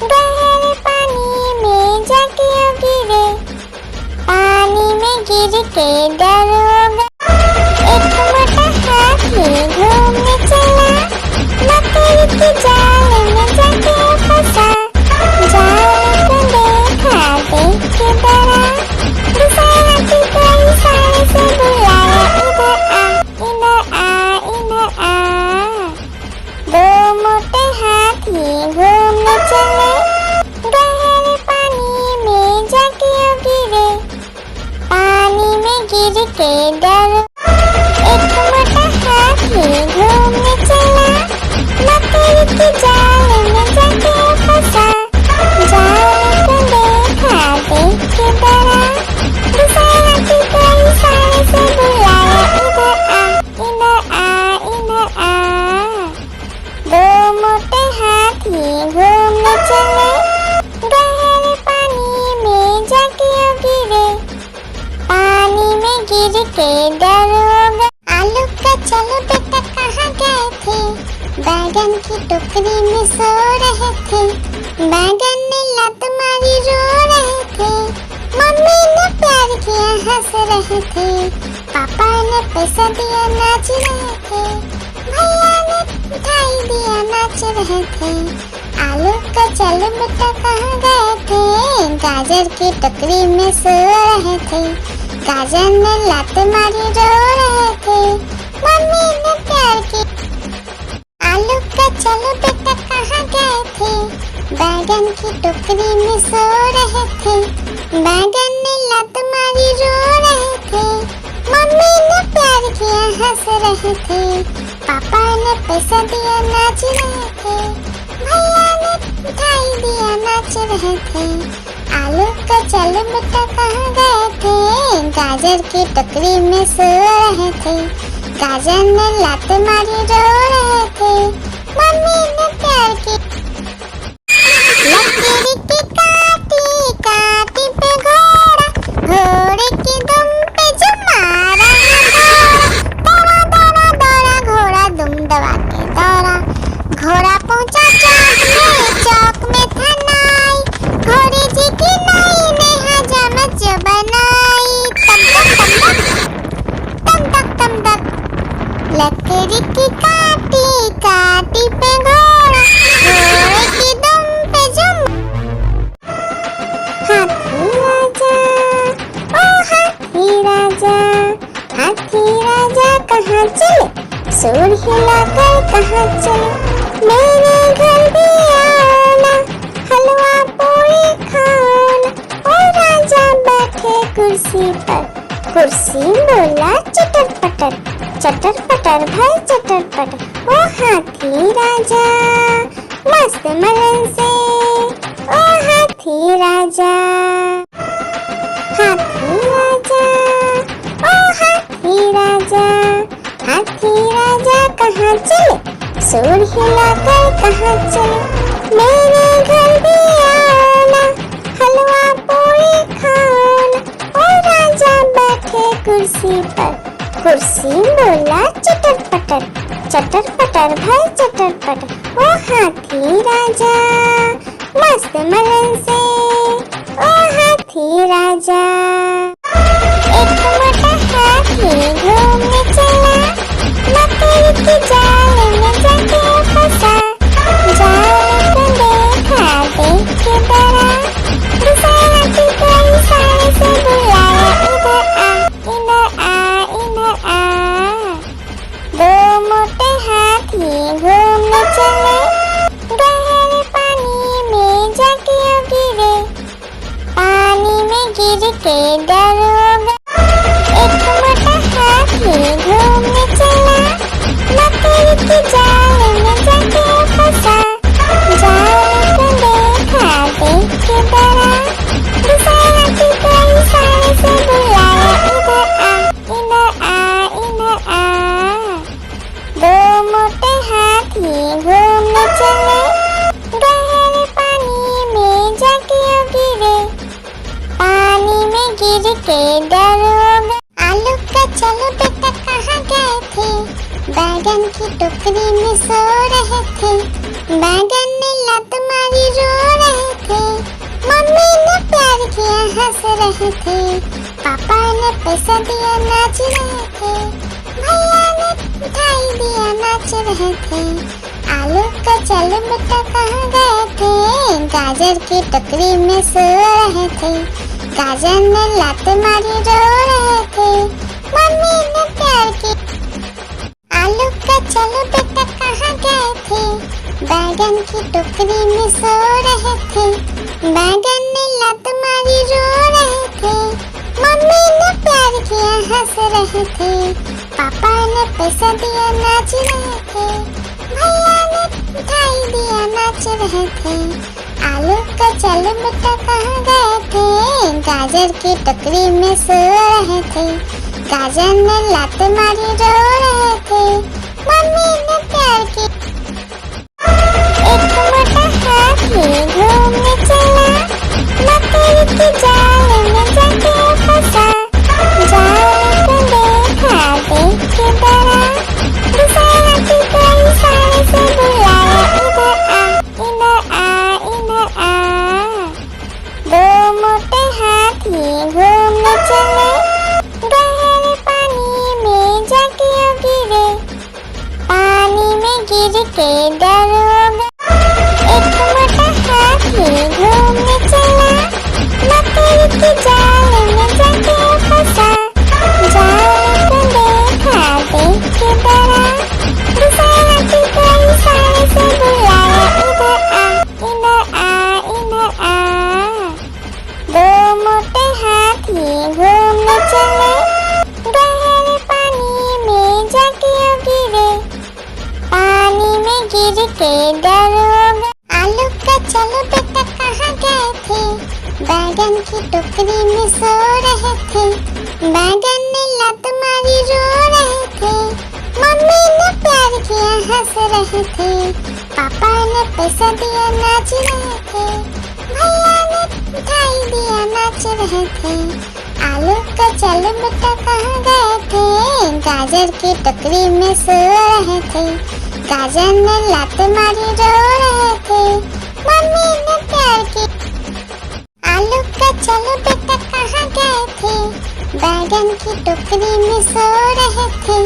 गहरे पानी में जाके गिरे। पानी में गिर के डर हो गया। एक मोटा हाथी घूमने चला, लकड़ी की जाल में जाके फंसा। जाल को देखा देख के डरा, दूसरा हाथी को इशारे से बुलाया, इधर आ इधर आ इधर आ। दो मोटे हाथी घूमने चले, गहरे पानी में जाके गिरे। पानी में गिर के डर। एक मोटा हाथी घूमने चला, लकड़ी की जाल में जाके फंसा। जाल को देखा देख के डरा, दूसरा हाथी को इशारे से बुलाया, इधर आ इधर आ। दो मोटे हाथी घूमने चले, गहरे पानी में जाके गिरे। पानी में गिर के डर हो गया। आलू का चलो बेटा कहाँ गए थे? बैगन की टोकरी में सो रहे थे। बैगन ने लात मारी रो रहे थे। मम्मी ने प्यार किया हंस रहे थे। पापा ने पैसा दिया नाच रहे थे। भैया ने मिठाई दिया नाच रहे थे। आलू का चलो बेटा कहाँ गए थे? गाजर की टोकरी में सो रहे थे। गाजर ने लात मारी रो रहे थे। मम्मी ने प्यार की आलू का चलो बेटा कहाँ गए थे? बैगन की टोकरी में सो रहे थे। बैगन ने लात मारी रो रहे थे। मम्मी ने प्यार किया हंस रहे थे। पापा ने पैसा दिया नाच रहे थे। भैया ने मिठाई दिया नाच रहे थे। आलू का चलो बेटा कहाँ गए थे? गाजर की टोकरी में सो रहे थे। गाजर ने लात मारी रो रहे थे। मम्मी ने प्यार की लकीर की काटी काटी पे घोड़ा, घोड़े की दुम पे जो मारा दौड़ा दौड़ा दौड़ा घोड़ा दुम दबा के दौड़ा। घोड़ा पहुंचा चौक में था नाई। घोड़े जी की नाई ने हजामत जो बनाई। तम तक लकड़ी की काटी काटी पे घोड़ा, घोड़े की दुम पे जुम। हाथी राजा ओ हाथी राजा, हाथी राजा कहाँ चले? सूर हिलाकर कहाँ चले? मेरे घर भी आना, हलवा पूरी खाना। ओ राजा बैठे कुर्सी पर, कुर्सी बोला चटर पटर, चटर पटर भाई चटर पटर। ओ हाथी राजा मस्त मलन से, ओ हाथी राजा। हाथी राजा ओ हाथी राजा, हाथी राजा कहाँ चले? सूर हिलाकर कहाँ चले? मेरे घर भी आना, हलवा पूरी चटर पटर भाई चटर पटर, ओ हाथी राजा मस्त मलन से, ओ हाथी राजा। एक मोटा हाथी घूमने चला, मकड़ी की जाल में जाके फंसा। जाल को देखा देख के डरा, दूसरा हाथी को इशारे से बुलाया, इधर आ इधर आ इधर आ। दो मोटे हाथी घूमने चले, गहरे पानी में जाके गिरे, पानी में गिर के डर हो गया। एक मोटा हाथी घूमने चला, मकड़ी की जाल में जाके फंसा। जाल को देखा देख के डरा, दूसरा हाथी को इशारे से बुलाया, इधर आ इधर आ। दो मोटे हाथी घूमने चले, गहरे पानी में जाके गिरे, पानी में गिर के डर हो गया। आलू का चलो बेटा कहाँ गए थे, बैगन की टोकरी में सो रहे थे। बैगन ने लत मारी रो रहे थे, मम्मी ने प्यार किया हंस रहे थे, पापा ने पैसा दिया नाच रहे थे, भैया ने मिठाई दिया नाच रहे थे। आलू का चलो बेटा कहाँ गए थे, गाजर की टोकरी में सो रहे थे। गाजर ने लात मारी रो रहे थे, मम्मी ने प्यार की। आलू का चलो बेटा कहाँ गए थे, बैगन की टोकरी में सो रहे थे। बैगन ने लात मारी रो रहे थे, मम्मी ने प्यार किया हंस रहे थे, पापा ने पैसा दिया नाच रहे थे, भैया ने मिठाई दिया नाच रहे थे। आलू का चलो बेटा कहाँ गए थे, गाजर की टोकरी में सो रहे थे। गाजर ने लात मारी रो रहे थे, मम्मी ने प्यार की। एक मोटा हाथी घूमने चला, मकड़ी की जाल में जाके फंसा। जाल को देखा देख के डरा, दूसरा हाथी को इशारे से बुलाया, इधर आ इधर आ। दो मोटे हाथी घूमने चले, गहरे पानी में जाके गिरे, पानी में गिर के डर हो गया। एक मोटा हाथी घूमने चला, मकड़ी की जाल में जाके फंसा। जाल को देखा देख के डरा, दूसरा हाथी को इशारे से बुलाया, इधर आ इधर आ। दो मोटे हाथी घूमने चले, गहरे पानी में जाके गिरे, पानी में गिर के डर हो गया। आलू का चलो बेटा कहाँ गए थे, बैगन की टोकरी में सो रहे थे। बैगन ने लत मारी रो रहे थे, मम्मी ने प्यार किया हंस रहे थे, पापा ने पैसा दिया नाच रहे थे, भैया ने मिठाई दिया नाच रहे थे। आलू का चलो बेटा कहाँ गए थे, गाजर की टोकरी में सो रहे थे। गाजर ने लात मारी रो रहे थे, मम्मी ने प्यार की। आलू का चलो बेटा कहाँ गए थे, बैगन की टोकरी में सो रहे थे।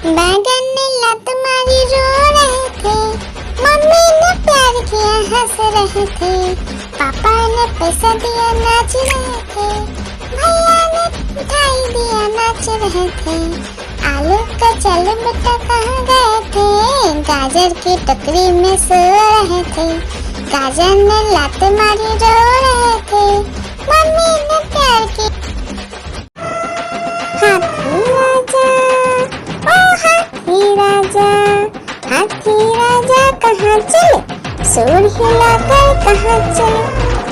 बैगन ने लात मारी रो रहे थे, मम्मी ने प्यार किया हंस रहे थे, पापा ने पैसा दिया नाच रहे थे, भैया ने मिठाई दिया नाच रहे थे। आलू का चलो बेटा कहाँ गए थे, गाजर की टोकरी में सो रहे थे। गाजर ने लात मारी रो रहे थे, मम्मी ने प्यार की। हाथी राजा ओ हाथी राजा, हाथी राजा कहाँ चले, सूर हिलाकर कहाँ चले,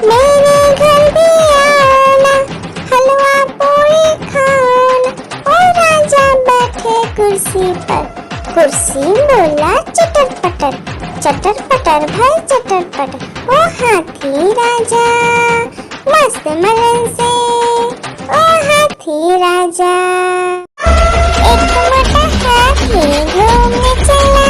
मेरे घर भी आना, हलवा पूरी खाना। ओ राजा बैठे कुर्सी पर, कुर्सी बोला चटर पटर भाई चटर पटर। ओ हाथी राजा मस्त मलन से, ओ हाथी राजा। एक मोटा हाथी घूमने चला,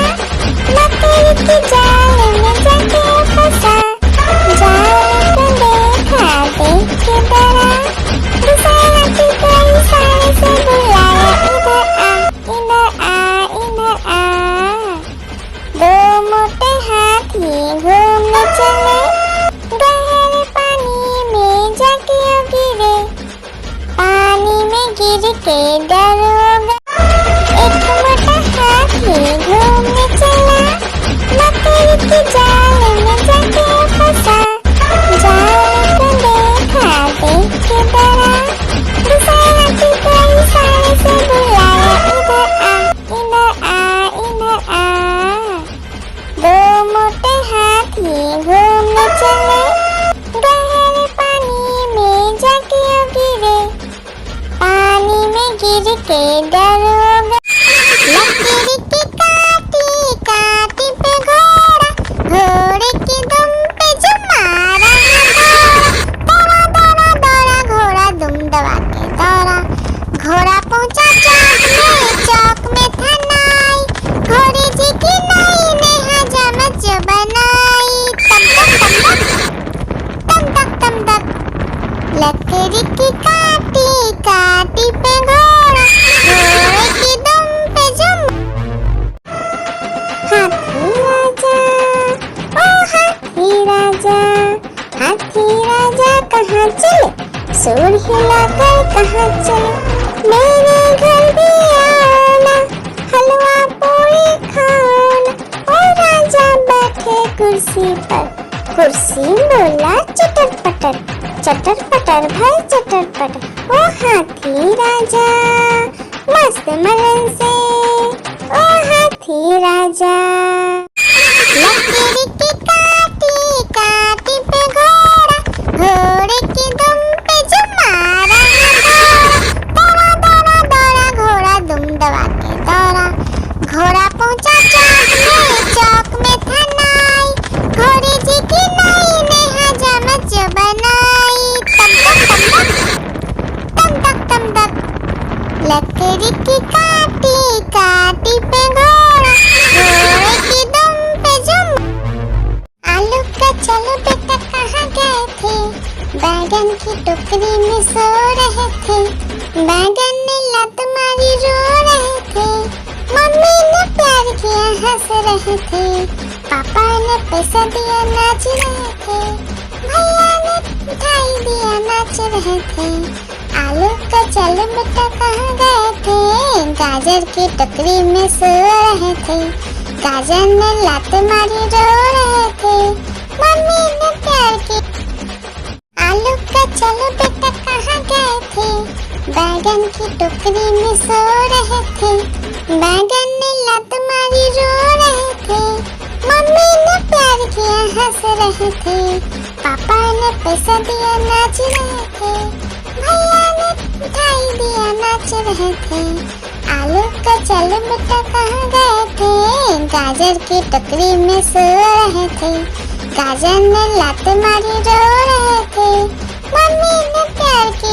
हाथी राजा कहाँ चले, सूंड हिलाकर कहाँ चले, मेरे घर भी आना, हलवा पूरी खाना। ओ राजा बैठे कुर्सी पर, कुर्सी बोला चटर पटर भाई चटर पटर। ओ हाथी राजा मस्त मलन से, ओ हाथी राजा। लकड़ी की काटी काटी पे घोड़ा, घोड़े की दुम पे जो मारा है दौड़ा दौड़ा दौड़ा घोड़ा दुम दबा के दौड़ा। घोड़ा पहुंचा चौक में था नाई, घोड़े जी की नाई ने हजामत जो बनाई। तम तक तम तक लकड़ी की काटी काटी पे घोड़ा, घोड़े की दुम पे जुम। आलू का चलो बेटा कहाँ गए थे, बैगन की टोकरी में सो रहे थे, बैगन ने लत मारी रो रहे थे, मम्मी ने प्यार किया हंस रहे थे, पापा ने पैसा दिया नाच रहे थे, भैया ने मिठाई दिया नाच रहे थे। आलू का चलो बेटा कहाँ गए थे, गाजर की टोकरी में सो रहे थे, गाजर ने लात मारी रो रहे थे, मम्मी ने प्यार की। आलू का चलो बेटा कहाँ गए थे, बैगन की टोकरी में सो रहे थे, बैगन ने लात मारी रो रहे थे, मम्मी ने प्यार किया हंस रहे थे, पापा ने पैसा दिया नाच रहे थे, भैया ने मिठाई दिया नाच रहे थे। आलू का चलो बेटा कहाँ गए थे, गाजर की टोकरी में सो रहे थे, गाजर ने लात मारी रो रहे थे, मम्मी ने प्यार की।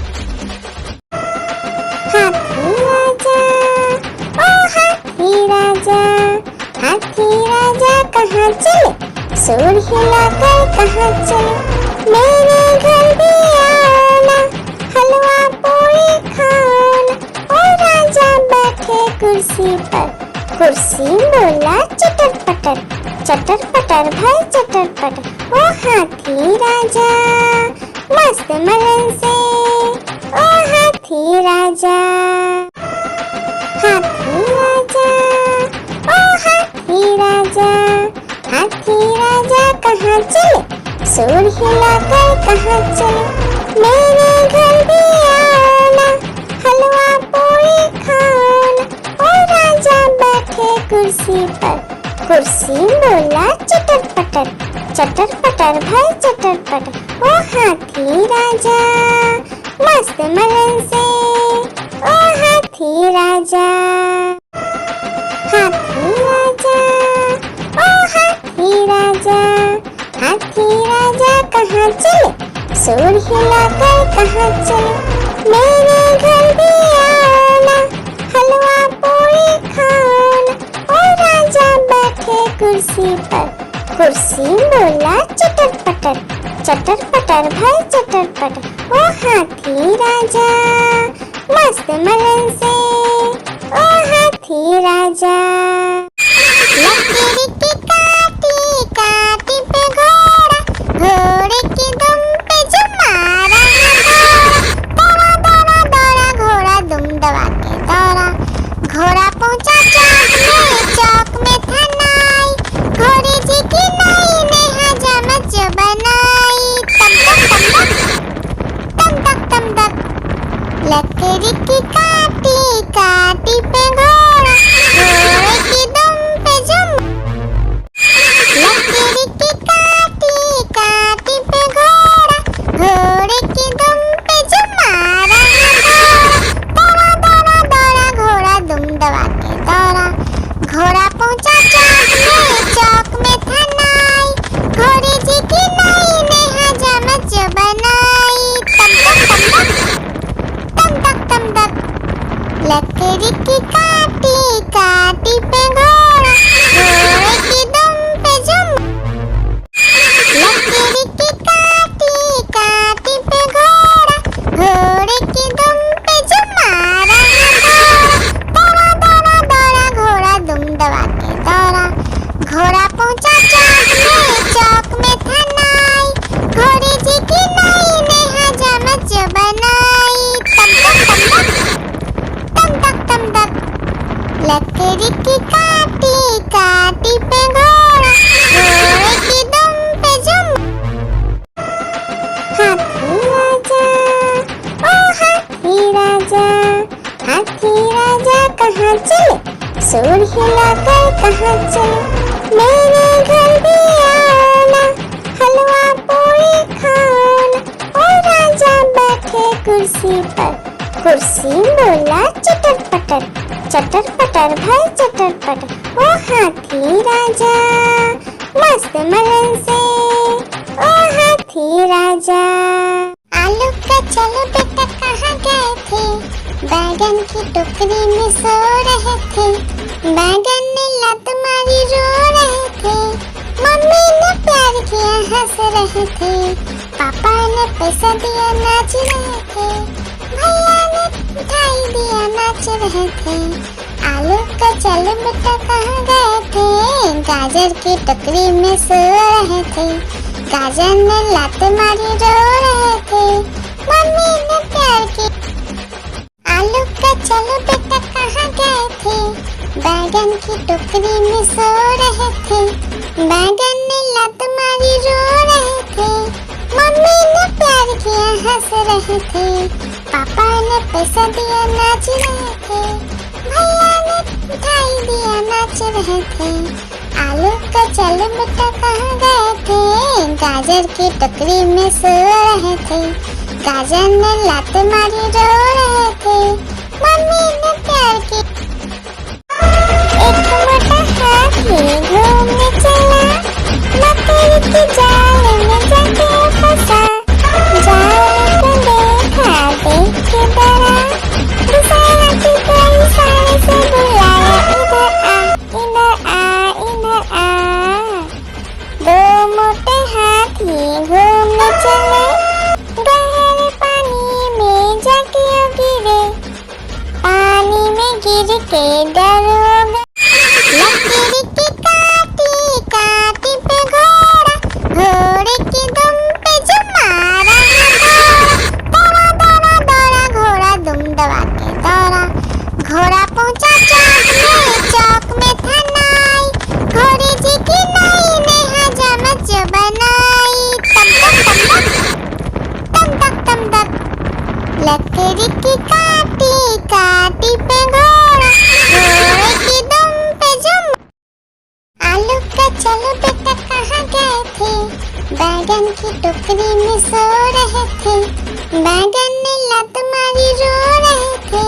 हाथी राजा ओ हाथी राजा, हाथी राजा कहाँ चले, सूंड हिलाकर कहाँ चले, मेरे घर भी आना, हलवा पूरी खाना। ओ राजा बैठे कुर्सी पर, कुर्सी बोला चटर पटर भाई चटर पटर। ओ हाथी राजा मस्त मलन से, ओ हाथी राजा। हाथी राजा ओ हाथी राजा, हाथी राजा कहाँ चले, सूंड हिलाकर कहाँ चले, मेरे घर भी आना, हलवा पूरी खाना। ओ राजा बैठे कुर्सी पर, कुर्सी बोला चटर पटर भाई चटर पटर। ओ हाथी राजा मस्त मलन से, ओ हाथी राजा। हाथी राजा ओ हाथी राजा, हाथी राजा कहाँ चले, सूंड हिलाकर कहाँ चले, मेरे घर भी आना, हलवा पूरी खाना। ओ राजा बैठे कुर्सी पर, कुर्सी बोला चटर पटर भाई चटर पटर। ओ हाथी राजा मस्त मलन से, ओ हाथी राजा। लकड़ी की काटी काटी पे घोड़ा, घोड़े की दुम पे जो मारा है दौड़ा दौड़ा दौड़ा घोड़ा दुम दबा के दौड़ा। घोड़ा पहुंचा चौक में था नाई, घोड़े जी की नाई ने हजामत जो बनाई। तम तक लकड़ी की काटी काटी पे घोड़ा, घोड़े की दुम पे जुम। लकड़ी की काटी काटी पे घोड़ा, घोड़े की दुम पे जो मारा है दौड़ा दौड़ा दौड़ा घोड़ा दुम दबा के दौड़ा। घोड़ा पहुंचा चौक में था नाई, घोड़े जी की नाई ने हजामत जो बनाई। तम तक लकड़ी की काटी हाथी राजा, ओ हाथी राजा, हाथी राजा कहाँ चले, सूंड हिलाकर कहाँ चले, मेरे घर भी आना, हलवा पूरी खाना। ओ राजा बैठे कुर्सी पर, कुर्सी बोला चटर पटर, चटर पटर भाई चटर पटर। ओ हाथी राजा मस्त मलन से, ओ हाथी राजा। आलू का चलो बेटा कहाँ गए थे, बैगन की टोकरी में सो रहे थे, बैगन ने लत मारी रो रहे थे, मम्मी ने प्यार किया हंस रहे थे, पापा ने पैसा दिया नाच रहे थे, भैया ने मिठाई दिया नाच रहे थे। आलू का चलो बेटा कहाँ गए थे, गाजर की टोकरी में सो रहे थे, गाजर ने लात मारी रो रहे थे, मम्मी ने प्यार की। आलू का चलो बेटा कहाँ गए थे, बैगन की टोकरी में सो रहे थे, बैगन ने लात मारी रो रहे थे, मम्मी ने प्यार किया हंस रहे थे, पापा ने पैसा दिया नाच रहे थे, भैया ने मिठाई दिया नाच रहे थे। आलू का चलो बेटा कहाँ गए थे, गाजर की टोकरी में सो रहे थे, गाजर ने लात मारी रो रहे थे, मम्मी ने प्यार की। एक मोटा हाथी घूमने चला, मकड़ी के जाल में जाके फंसा, जाल को देखा देख के डरा, दूसरा हाथी को इशारे से बुलाया, इधर आ इधर आ इधर आ। दो मोटे हाथी घूमने चले, गहरे पानी में जाके गिरे, पानी में गिर के डर हो गए, लकीर की काटी काटी पे घोड़ा, घोड़े की दुम पे जो मारा है दौड़ा, दौड़ा दौड़ा घोड़ा दुम दबा के दौड़ा, घोड़ा पहुंचा चौक में था नाई, घोड़े जी की नाई ने हजामत जो बनाई, तम तक तम तक लकड़ी की काटी काटी पे घोड़ा, घोड़े की दुम पे जुम। आलू का चलो बेटा कहाँ गए थे, बैगन की टोकरी में सो रहे थे, बैगन ने लत मारी रो रहे थे,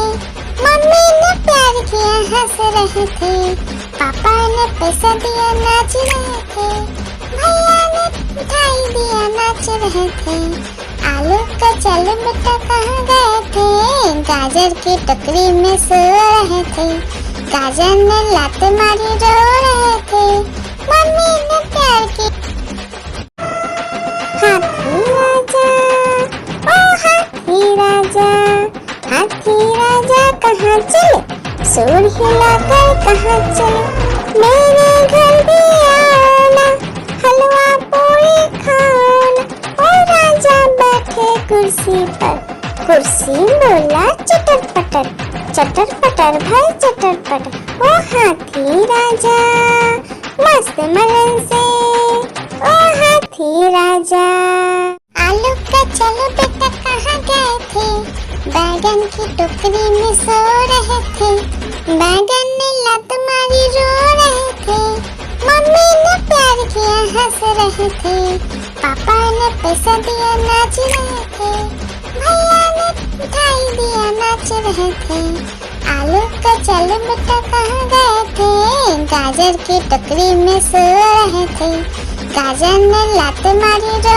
मम्मी ने प्यार किया हंस रहे थे, पापा ने पैसा दिया नाच रहे थे, भैया ने मिठाई दिया नाच रहे थे। आलू का चलो बेटा कहाँ गए थे, गाजर की टोकरी में सो रहे थे, गाजर ने लात मारी रो रहे थे, मम्मी ने प्यार की। हाथी राजा, ओ हाथी राजा, हाथी राजा कहाँ चले, सूंड हिलाकर कहाँ चले, मेरे घर भी आना, हलवा पूरी खाना। ओ राजा बैठे कुर्सी पर, कुर्सी बोला चटर पटर, चटर पटर भाई चटर पटर। ओ हाथी राजा मस्त मलन से, ओ हाथी राजा। आलू का चलो बेटा कहाँ गए थे, बैगन की टोकरी में सो रहे थे, बैगन ने लत मारी रो रहे थे, मम्मी ने प्यार किया हंस रहे थे, पापा ने पैसा दिया नाच रहे थे, भैया ने मिठाई दिया नाच रहे थे। आलू का चलो बेटा कहाँ गए थे, गाजर की टोकरी में सो रहे थे, गाजर ने लात मारी रो